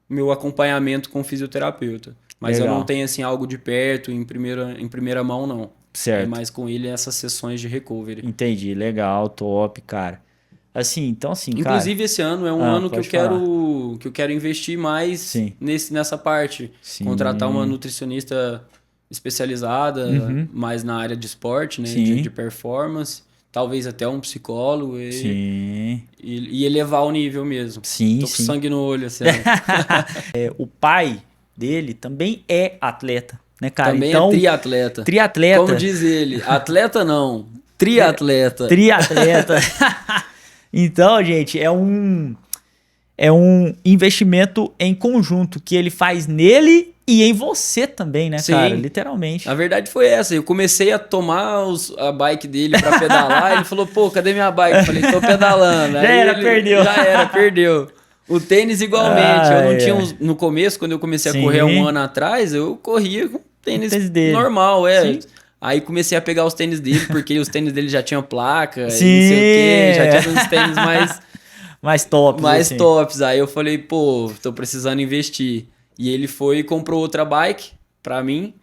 meu acompanhamento com o fisioterapeuta. Mas Legal. eu não tenho assim algo de perto, em primeira mão, não. Certo. É mais com ele essas sessões de recovery. Entendi, legal, top, cara. Assim, então assim, Inclusive, cara... esse ano é um ano que eu pode falar. quero investir mais Sim. nessa parte. Sim. Contratar uma nutricionista especializada, mais na área de esporte, né? Sim. De performance. Talvez até um psicólogo. Sim. E elevar o nível mesmo. Sim, Tô com sim. sangue no olho, assim. O pai dele também é atleta, né, cara? Também então, é triatleta. Triatleta. Como diz ele, atleta não, triatleta. Triatleta. Então, gente, é um investimento em conjunto que ele faz nele e em você também, né, Sim. cara? Literalmente. A verdade foi essa. Eu comecei a tomar a bike dele pra pedalar. Ele falou, pô, cadê minha bike? Eu falei, tô pedalando. Perdeu. Já era, perdeu. O tênis igualmente. Eu não tinha no começo, quando eu comecei a correr há um ano atrás, eu corria com tênis dele. normal, Sim. Aí comecei a pegar os tênis dele, porque os tênis dele já tinham placa, Sim. e não sei o quê, já tinha uns tênis mais tops. mais assim. tops. Aí eu falei, pô, tô precisando investir. E ele foi e comprou outra bike pra mim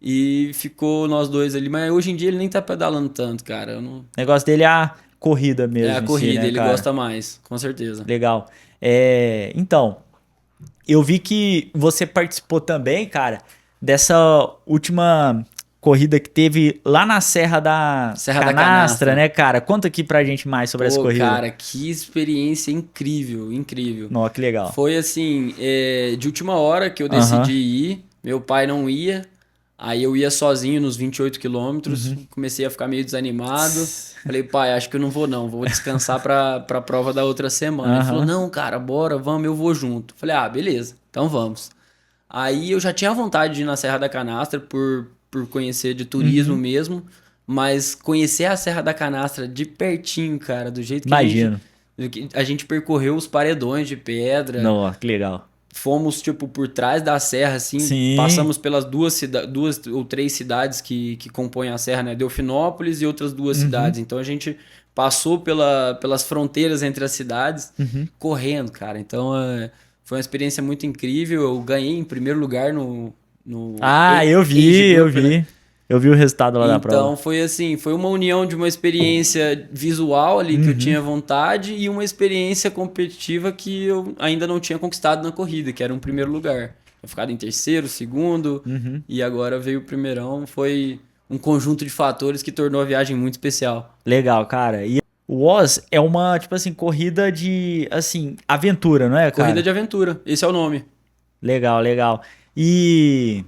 e ficou nós dois ali. Mas hoje em dia ele nem tá pedalando tanto, cara. O negócio dele é a corrida mesmo. É a corrida, si, né, ele cara? gosta mais, com certeza. Legal. Então, eu vi que você participou também, cara, dessa última corrida que teve lá na Serra da Canastra, né, cara? Conta aqui pra gente mais sobre essa corrida. Cara, que experiência incrível, incrível. Nossa, que legal. Foi assim, de última hora que eu decidi ir, meu pai não ia, aí eu ia sozinho nos 28 quilômetros, comecei a ficar meio desanimado, falei, pai, acho que eu não vou descansar pra prova da outra semana. Ele falou, não, cara, bora, vamos, eu vou junto. Falei, beleza, então vamos. Aí eu já tinha vontade de ir na Serra da Canastra por conhecer de turismo mesmo, mas conhecer a Serra da Canastra de pertinho, cara, do jeito que Imagino. a gente percorreu os paredões de pedra. Nossa, que legal. Fomos, tipo, por trás da serra, assim. Sim. Passamos pelas duas ou três cidades que compõem a serra, né? Delfinópolis e outras duas cidades. Então, a gente passou pelas fronteiras entre as cidades correndo, cara. Então, foi uma experiência muito incrível. Eu ganhei em primeiro lugar no eu vi, Age Group, né? Eu vi o resultado lá da prova. Então, foi assim, foi uma união de uma experiência visual ali que eu tinha vontade e uma experiência competitiva que eu ainda não tinha conquistado na corrida, que era um primeiro lugar. Eu ficado em terceiro, segundo, e agora veio o primeirão. Foi um conjunto de fatores que tornou a viagem muito especial. Legal, cara. E o Oz é uma, tipo assim, corrida de, assim, aventura, não é, cara? Corrida de aventura, esse é o nome. Legal, legal. E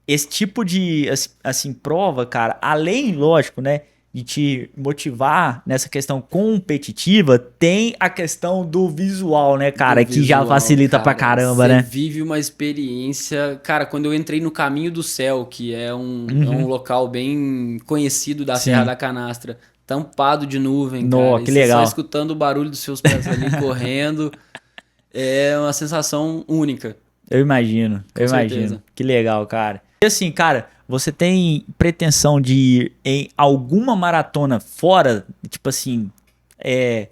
esse tipo de, assim, prova, cara, além, lógico, né, de te motivar nessa questão competitiva, tem a questão do visual, né, cara, que já facilita pra caramba, né? Você vive uma experiência... Cara, quando eu entrei no Caminho do Céu, que é um local bem conhecido da Serra da Canastra, tampado de nuvem, cara, que legal. só escutando o barulho dos seus pés ali correndo, é uma sensação única. Eu imagino, Com certeza. Que legal, cara. E assim, cara, você tem pretensão de ir em alguma maratona fora, tipo assim,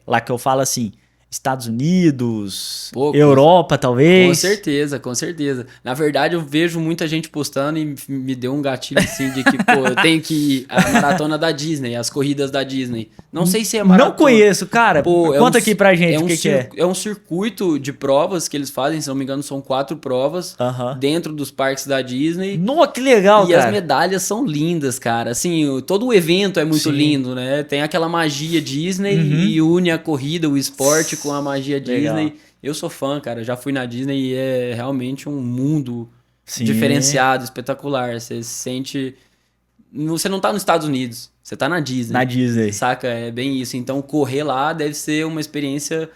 lá que eu falo assim, Estados Unidos, Europa, talvez? Com certeza, com certeza. Na verdade, eu vejo muita gente postando e me deu um gatilho assim de que, pô, eu tenho que ir à maratona da Disney, as corridas da Disney. Não sei se é maratona. Não conheço, cara. Pô, conta aqui pra gente o que é. É um circuito de provas que eles fazem, se não me engano, são 4 provas dentro dos parques da Disney. Nossa, que legal, e cara. E as medalhas são lindas, cara. Assim, todo o evento é muito lindo, né? Tem aquela magia Disney e une a corrida, o esporte com a magia Disney. Eu sou fã, cara. Já fui na Disney e é realmente um mundo Sim. diferenciado, espetacular. Você se sente... Você não tá nos Estados Unidos, você tá na Disney. Na Disney. Saca? É bem isso. Então, correr lá deve ser uma experiência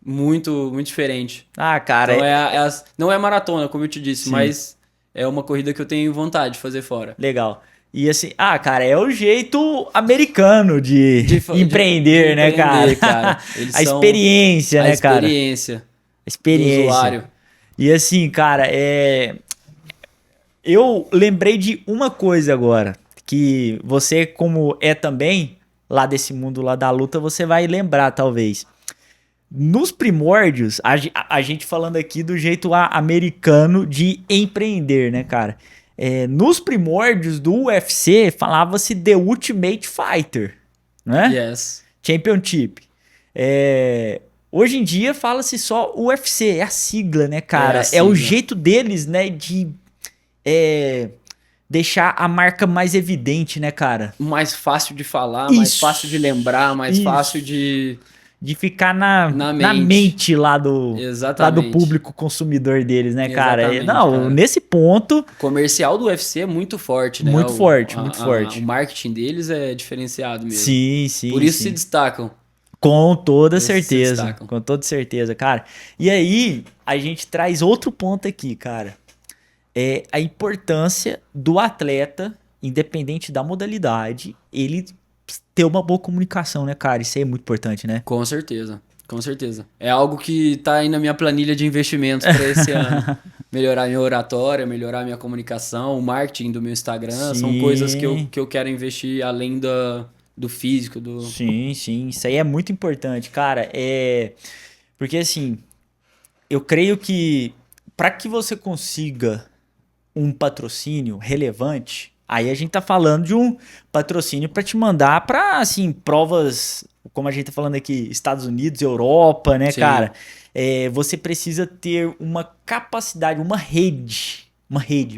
muito, muito diferente. Ah, cara. Então, não é maratona, como eu te disse, Sim. mas é uma corrida que eu tenho vontade de fazer fora. Legal. E assim, cara, é o jeito americano de empreender, né, cara? Eles A são experiência, né, cara? experiência A experiência. do usuário. E assim, cara, eu lembrei de uma coisa agora, que você, como é também lá desse mundo lá da luta, você vai lembrar, talvez. Nos primórdios, a gente falando aqui do jeito americano de empreender, né, cara? Nos primórdios do UFC, falava-se The Ultimate Fighter, né? Yes. Championship. Hoje em dia fala-se só UFC, é a sigla, né, cara? É a o sigla. jeito deles, né, de deixar a marca mais evidente, né, cara? Mais fácil de falar, mais Isso. fácil de lembrar, mais Isso. fácil de ficar na mente lá do público consumidor deles, né, cara? Exatamente, Não, cara. Nesse ponto... O comercial do UFC é muito forte, né? Muito forte. O marketing deles é diferenciado mesmo. Sim. Por isso se destacam. Com toda Eles se certeza. destacam. Com toda certeza, cara. E aí, a gente traz outro ponto aqui, cara. É a importância do atleta, independente da modalidade, ele ter uma boa comunicação, né, cara? Isso aí é muito importante, né? Com certeza. Com certeza. É algo que tá aí na minha planilha de investimentos para esse ano. Melhorar minha oratória, melhorar minha comunicação, o marketing do meu Instagram. Sim. São coisas que eu quero investir além do físico. Sim. Isso aí é muito importante, cara. Porque, assim, eu creio que para que você consiga um patrocínio relevante, aí a gente tá falando de um patrocínio para te mandar para, assim, provas, como a gente tá falando aqui, Estados Unidos, Europa, né, Sim. cara? Você precisa ter uma capacidade, uma rede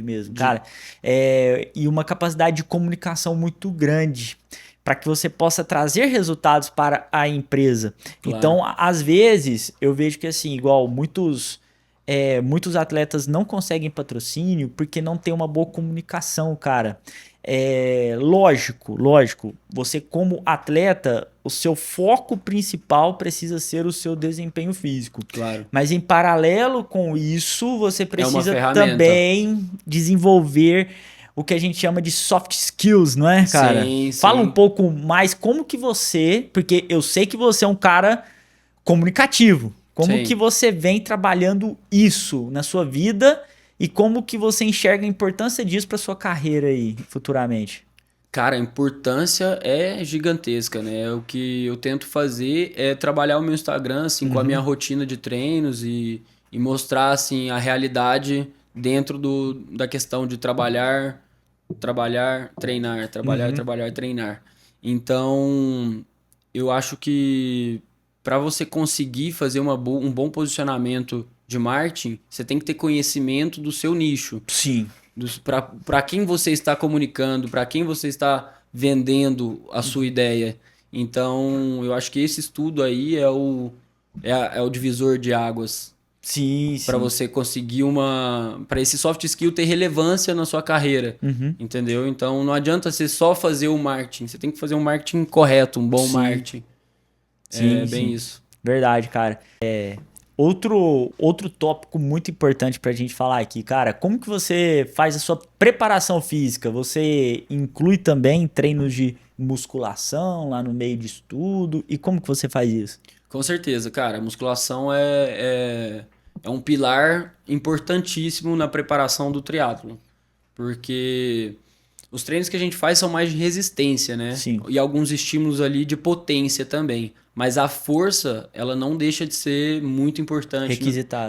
mesmo, cara, e uma capacidade de comunicação muito grande para que você possa trazer resultados para a empresa. Claro. Então, às vezes, eu vejo que, assim, igual muitos atletas não conseguem patrocínio porque não tem uma boa comunicação, cara. Lógico, você como atleta, o seu foco principal precisa ser o seu desempenho físico. Claro. Mas em paralelo com isso, você precisa ferramenta. também desenvolver o que a gente chama de soft skills, não é, cara? Sim. Fala um pouco mais como que você, porque eu sei que você é um cara comunicativo. Como Sim. que você vem trabalhando isso na sua vida e como que você enxerga a importância disso para sua carreira aí futuramente? Cara, a importância é gigantesca, né? O que eu tento fazer é trabalhar o meu Instagram assim, com a minha rotina de treinos e mostrar assim, a realidade dentro da questão de trabalhar, treinar, trabalhar, treinar. Então, eu acho que para você conseguir fazer um bom posicionamento de marketing, você tem que ter conhecimento do seu nicho. Sim. Para quem você está comunicando, para quem você está vendendo a sua ideia. Então, eu acho que esse estudo aí é o divisor de águas. Sim. Para você conseguir para esse soft skill ter relevância na sua carreira. Entendeu? Então, não adianta você só fazer o marketing. Você tem que fazer um marketing correto, um bom marketing. Sim, bem isso. Verdade, cara. Outro tópico muito importante pra gente falar aqui, cara, como que você faz a sua preparação física? Você inclui também treinos de musculação lá no meio de estudo? E como que você faz isso? Com certeza, cara. A musculação é um pilar importantíssimo na preparação do triatlon. Porque os treinos que a gente faz são mais de resistência, né? Sim. E alguns estímulos ali de potência também. Mas a força, ela não deixa de ser muito importante.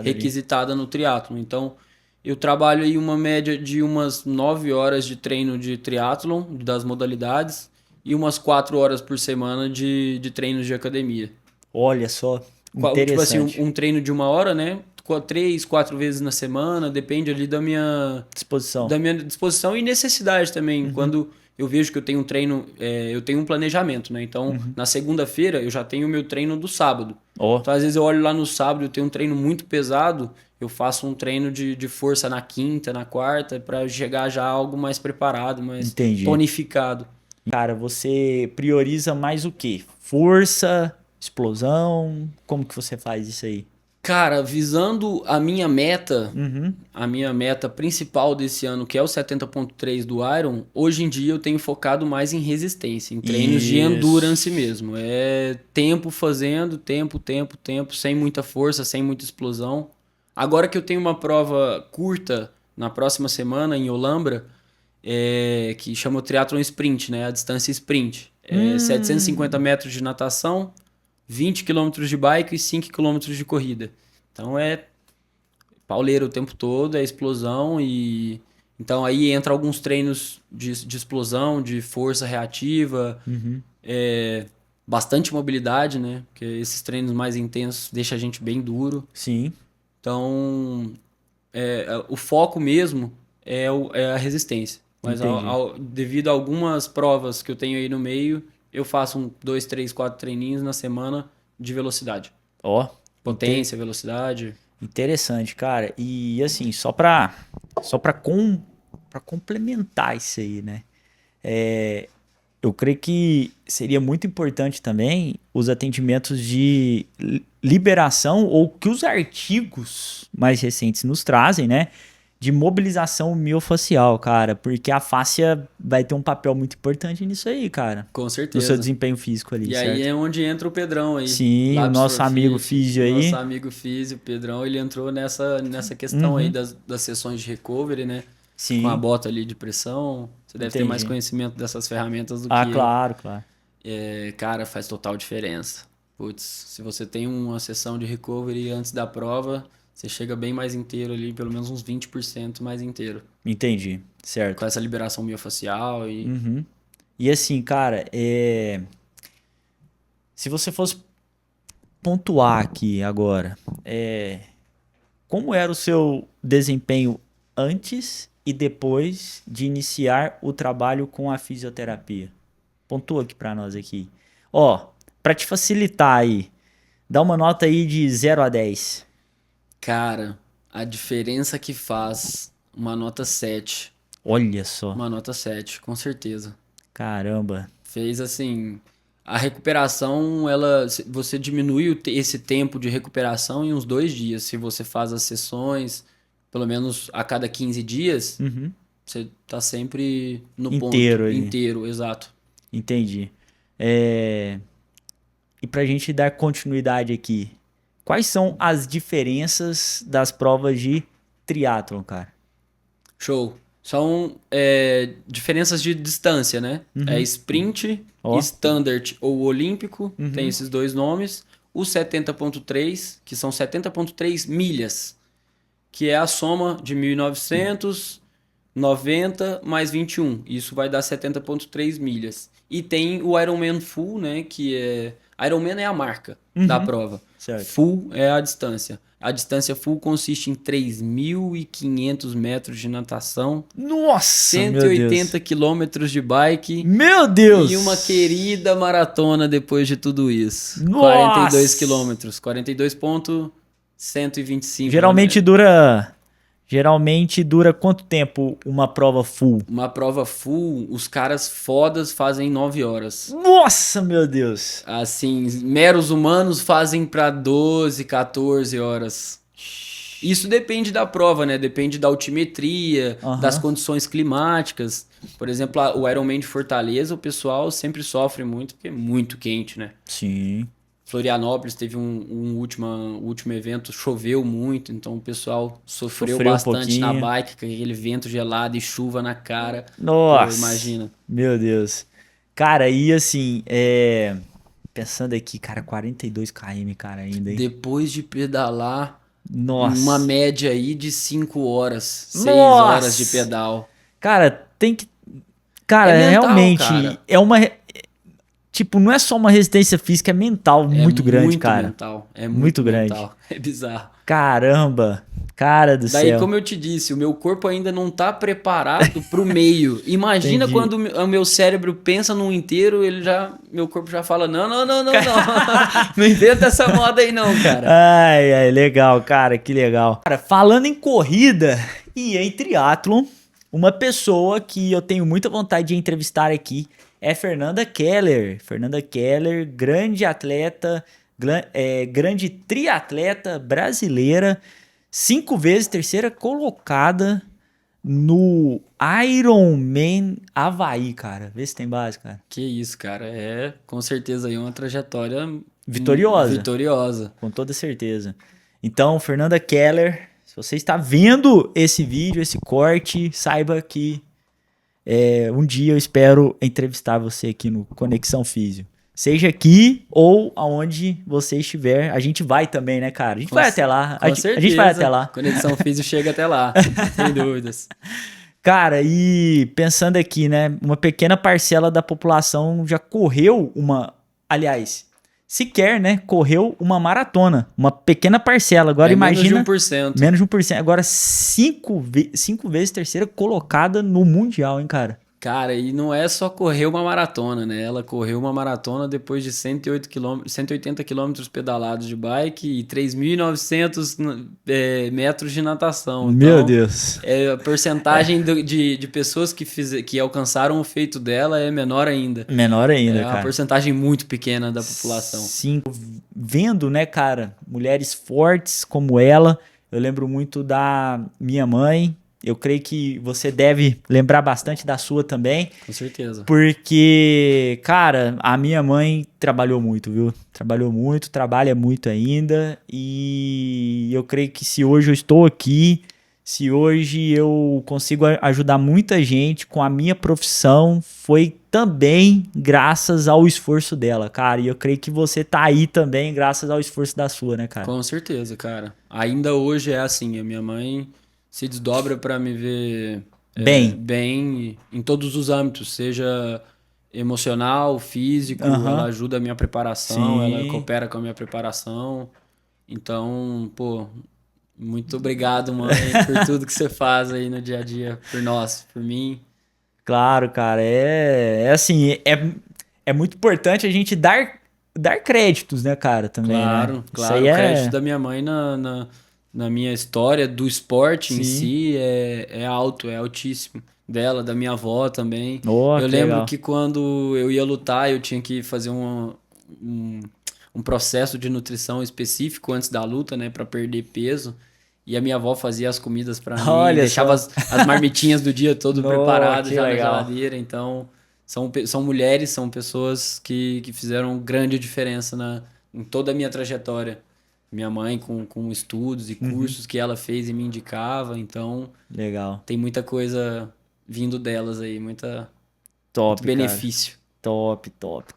Requisitada no triatlon. Então, eu trabalho aí uma média de umas 9 horas de treino de triatlon, das modalidades, e umas 4 horas por semana de treinos de academia. Olha só, interessante. Tipo assim, um treino de 1 hora, né? 3, 4 vezes na semana, depende ali da minha disposição. Da minha disposição e necessidade também. Quando eu vejo que eu tenho um treino, eu tenho um planejamento, né? Então, na segunda-feira eu já tenho o meu treino do sábado. Ó, Então, às vezes eu olho lá no sábado, eu tenho um treino muito pesado, eu faço um treino de força na quinta, na quarta, para chegar já algo mais preparado, mais entendi. tonificado. Cara, você prioriza mais o quê? Força, explosão? Como que você faz isso aí? Cara, visando Uhum. a minha meta principal desse ano, que é o 70.3 do Iron, hoje em dia eu tenho focado mais em resistência, em treinos de endurance Isso. mesmo. É tempo fazendo, tempo, sem muita força, sem muita explosão. Agora que eu tenho uma prova curta na próxima semana em Olambra, que chama o Triathlon Sprint, né? A distância sprint. É 750 metros de natação, 20 quilômetros de bike e 5 quilômetros de corrida. Então é pauleiro o tempo todo, é explosão e... Então aí entra alguns treinos de explosão, de força reativa, Uhum. bastante mobilidade, né? Porque esses treinos mais intensos deixam a gente bem duro. Sim, Então o foco mesmo é a resistência. Mas entendi. devido a algumas provas que eu tenho aí no meio, eu faço 2, 3, 4 treininhos na semana de velocidade. Ó, Potência, velocidade. interessante, cara. E assim, pra complementar isso aí, né? Eu creio que seria muito importante também os atendimentos de liberação ou que os artigos mais recentes nos trazem, né? De mobilização miofacial, cara, porque a fáscia vai ter um papel muito importante nisso aí, cara. Com No seu certeza. desempenho físico ali, E aí certo? é onde entra o Pedrão aí. Sim, o Labs nosso for amigo Fit. físio Nosso aí. amigo físio, Pedrão, ele entrou nessa questão aí Uhum, das sessões de recovery, né? Com a sim, bota ali de pressão. Você deve ter mais entendi. conhecimento dessas ferramentas do Ah, que eu. claro, claro. Cara, faz total diferença. Putz, se você tem uma sessão de recovery antes da prova, você chega bem mais inteiro ali, pelo menos uns 20% mais inteiro. Entendi, Com certo. essa liberação miofascial e... Uhum. E assim, cara, se você fosse pontuar aqui agora, como era o seu desempenho antes e depois de iniciar o trabalho com a fisioterapia? Pontua aqui pra nós aqui. Ó, pra te facilitar aí, dá uma nota aí de 0 a 10. Cara, a diferença que faz uma nota 7. Olha só, Uma nota 7, com certeza. caramba. Fez assim, a recuperação, você diminui esse tempo de recuperação em uns 2 dias. Se você faz as sessões, pelo menos a cada 15 dias, Uhum. você tá sempre no ponto, Inteiro ali, inteiro, exato. entendi. E pra gente dar continuidade aqui, quais são as diferenças das provas de triatlon, cara? Show. São diferenças de distância, né? É Uhum. sprint, Ó, standard ou olímpico, tem uhum. esses dois nomes. O 70.3, que são 70.3 milhas, que é a soma de 1.900, 90 mais 21. Isso vai dar 70.3 milhas. E tem o Ironman Full, né? Que é... Ironman é a marca da Uhum. prova. Certo. Full é a distância. A distância full consiste em 3.500 metros de natação, Nossa, meu Deus. 180 quilômetros de bike Meu e uma Deus! querida maratona depois de tudo isso. 42 Nossa! quilômetros. 42,125, Geralmente né? dura. Geralmente dura quanto tempo uma prova full? Uma prova full, os caras fodas fazem 9 horas. Nossa, meu Deus! Assim, meros humanos fazem pra 12, 14 horas. Isso depende da prova, né? Depende da altimetria, das Aham. condições climáticas. Por exemplo, o Ironman de Fortaleza, o pessoal sempre sofre muito porque é muito quente, né? Sim. Florianópolis teve último evento, choveu muito, então o pessoal sofreu Sofreu um bastante na pouquinho. bike, com aquele vento gelado e chuva na cara. Pô, Nossa! imagina. Meu Deus. Cara, e assim, pensando aqui, cara, 42 km, cara, ainda, hein? Depois de pedalar, uma Nossa! média aí de 5 horas, 6 horas de Nossa! pedal. Cara, tem que. É Cara, mental, realmente, cara. tipo, não é só uma resistência física, é mental muito grande, cara. Mental. É Muito muito grande. mental. É bizarro. Caramba, cara do Daí, céu. como eu te disse, o meu corpo ainda não tá preparado pro meio. Imagina Entendi. quando o meu cérebro pensa num inteiro, meu corpo já fala, não. Não inventa essa moda aí não, cara. Ai, legal, cara, que legal. Cara, falando em corrida e em triatlon, uma pessoa que eu tenho muita vontade de entrevistar aqui é Fernanda Keller. Fernanda Keller, grande atleta, grande triatleta brasileira, 5 vezes terceira colocada no Ironman Havaí, cara. Vê se tem base, cara. Que isso, cara. É com certeza aí uma trajetória Vitoriosa. vitoriosa. Com toda certeza. Então, Fernanda Keller, se você está vendo esse vídeo, esse corte, saiba que um dia eu espero entrevistar você aqui no Conexão Físio. Seja aqui ou aonde você estiver. A gente vai também, né, cara? A gente vai até lá. Com certeza. A gente vai até lá. Conexão Físio chega até lá, sem dúvidas. Cara, e pensando aqui, né? Uma pequena parcela da população já correu aliás, sequer, né? Correu uma maratona. Uma pequena parcela. Agora imagina. Menos de 1%. Menos de 1%. Agora 5 vezes terceira colocada no Mundial, hein, cara? Cara, e não é só correr uma maratona, né? Ela correu uma maratona depois de 180 quilômetros pedalados de bike e 3.900 metros de natação. Meu Então, Deus. A porcentagem de pessoas que alcançaram o feito dela é menor ainda. Menor ainda, É uma cara. porcentagem muito pequena da população. Sim, vendo, né, cara, mulheres fortes como ela, eu lembro muito da minha mãe. Eu creio que você deve lembrar bastante da sua também. Com certeza. Porque, cara, a minha mãe trabalhou muito, viu? Trabalhou muito, trabalha muito ainda. E eu creio que se hoje eu estou aqui, se hoje eu consigo ajudar muita gente com a minha profissão, foi também graças ao esforço dela, cara. E eu creio que você tá aí também graças ao esforço da sua, né, cara? Com certeza, cara. Ainda hoje é assim, a minha mãe se desdobra para me ver bem em todos os âmbitos, seja emocional, físico, ela ajuda a minha preparação, Sim. ela coopera com a minha preparação. Então, pô, muito obrigado, mãe, por tudo que você faz aí no dia a dia por nós, por mim. Claro, cara, assim, é muito importante a gente dar créditos, né, cara, também, Claro, né? claro, Isso aí o crédito da minha mãe na minha história do esporte em si é alto, é altíssimo. Dela, da minha avó também. Oh, Eu que lembro legal. que quando eu ia lutar, eu tinha que fazer um processo de nutrição específico antes da luta, né, para perder peso. E a minha avó fazia as comidas para mim, Olha deixava só. as marmitinhas do dia todo preparado que já legal. na geladeira. Então, são mulheres, são pessoas que fizeram grande diferença em toda a minha trajetória. Minha mãe com estudos e cursos que ela fez e me indicava. Então, Legal. tem muita coisa vindo delas aí, muito Top, benefício. Cara.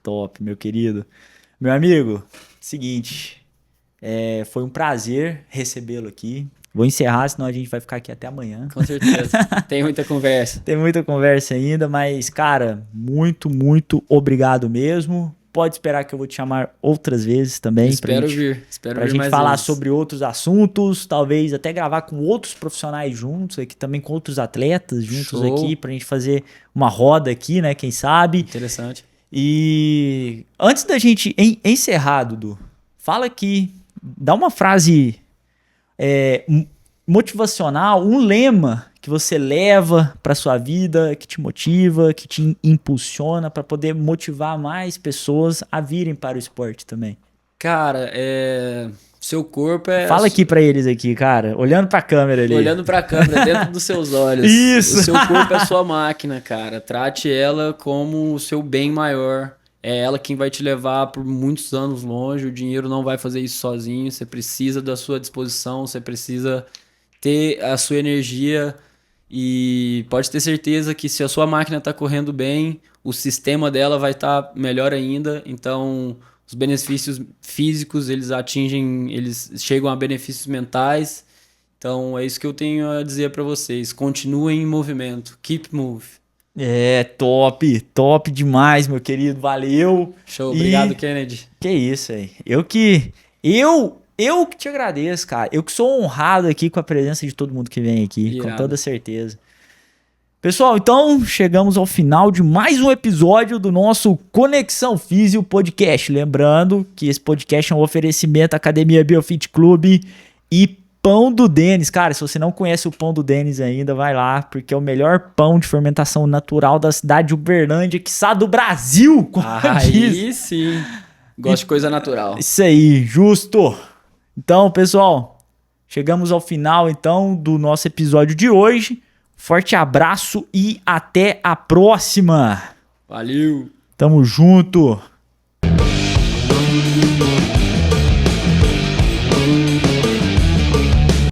Top, meu querido. Meu amigo, seguinte, foi um prazer recebê-lo aqui. Vou encerrar, senão a gente vai ficar aqui até amanhã. Com certeza. Tem muita conversa. Tem muita conversa ainda, mas, cara, muito, muito obrigado mesmo. Pode esperar que eu vou te chamar outras vezes também. Espero vir Pra gente mais falar vezes. sobre outros assuntos, talvez até gravar com outros profissionais juntos aqui, também com outros atletas juntos Show. aqui, pra gente fazer uma roda aqui, né? Quem sabe. Interessante. E antes da gente encerrar, Dudu, fala aqui, dá uma frase motivacional, um lema que você leva para sua vida, que te motiva, que te impulsiona para poder motivar mais pessoas a virem para o esporte também. Cara, seu corpo é... Fala aqui para eles aqui, cara, olhando para a câmera ali. Olhando para a câmera, dentro dos seus olhos. Isso. O seu corpo é a sua máquina, cara. Trate ela como o seu bem maior. É ela quem vai te levar por muitos anos longe. O dinheiro não vai fazer isso sozinho. Você precisa da sua disposição, você precisa ter a sua energia e pode ter certeza que se a sua máquina está correndo bem, o sistema dela vai estar melhor ainda. Então, os benefícios físicos, eles chegam a benefícios mentais. Então, é isso que eu tenho a dizer para vocês. Continuem em movimento. Keep move. Top demais, meu querido. Valeu. Show, obrigado, Kennedy. Que isso aí. Eu que te agradeço, cara. Eu que sou honrado aqui com a presença de todo mundo que vem aqui, Irado. com toda certeza. Pessoal, então chegamos ao final de mais um episódio do nosso Conexão Físio Podcast. Lembrando que esse podcast é um oferecimento Academia Biofit Club e Pão do Denis. Cara, se você não conhece o Pão do Denis ainda, vai lá, porque é o melhor pão de fermentação natural da cidade de Uberlândia, quiçá do Brasil. Como diz. Aí sim. Gosto de coisa natural. Isso aí, justo. Então, pessoal, chegamos ao final então do nosso episódio de hoje. Forte abraço e até a próxima. Valeu. Tamo junto.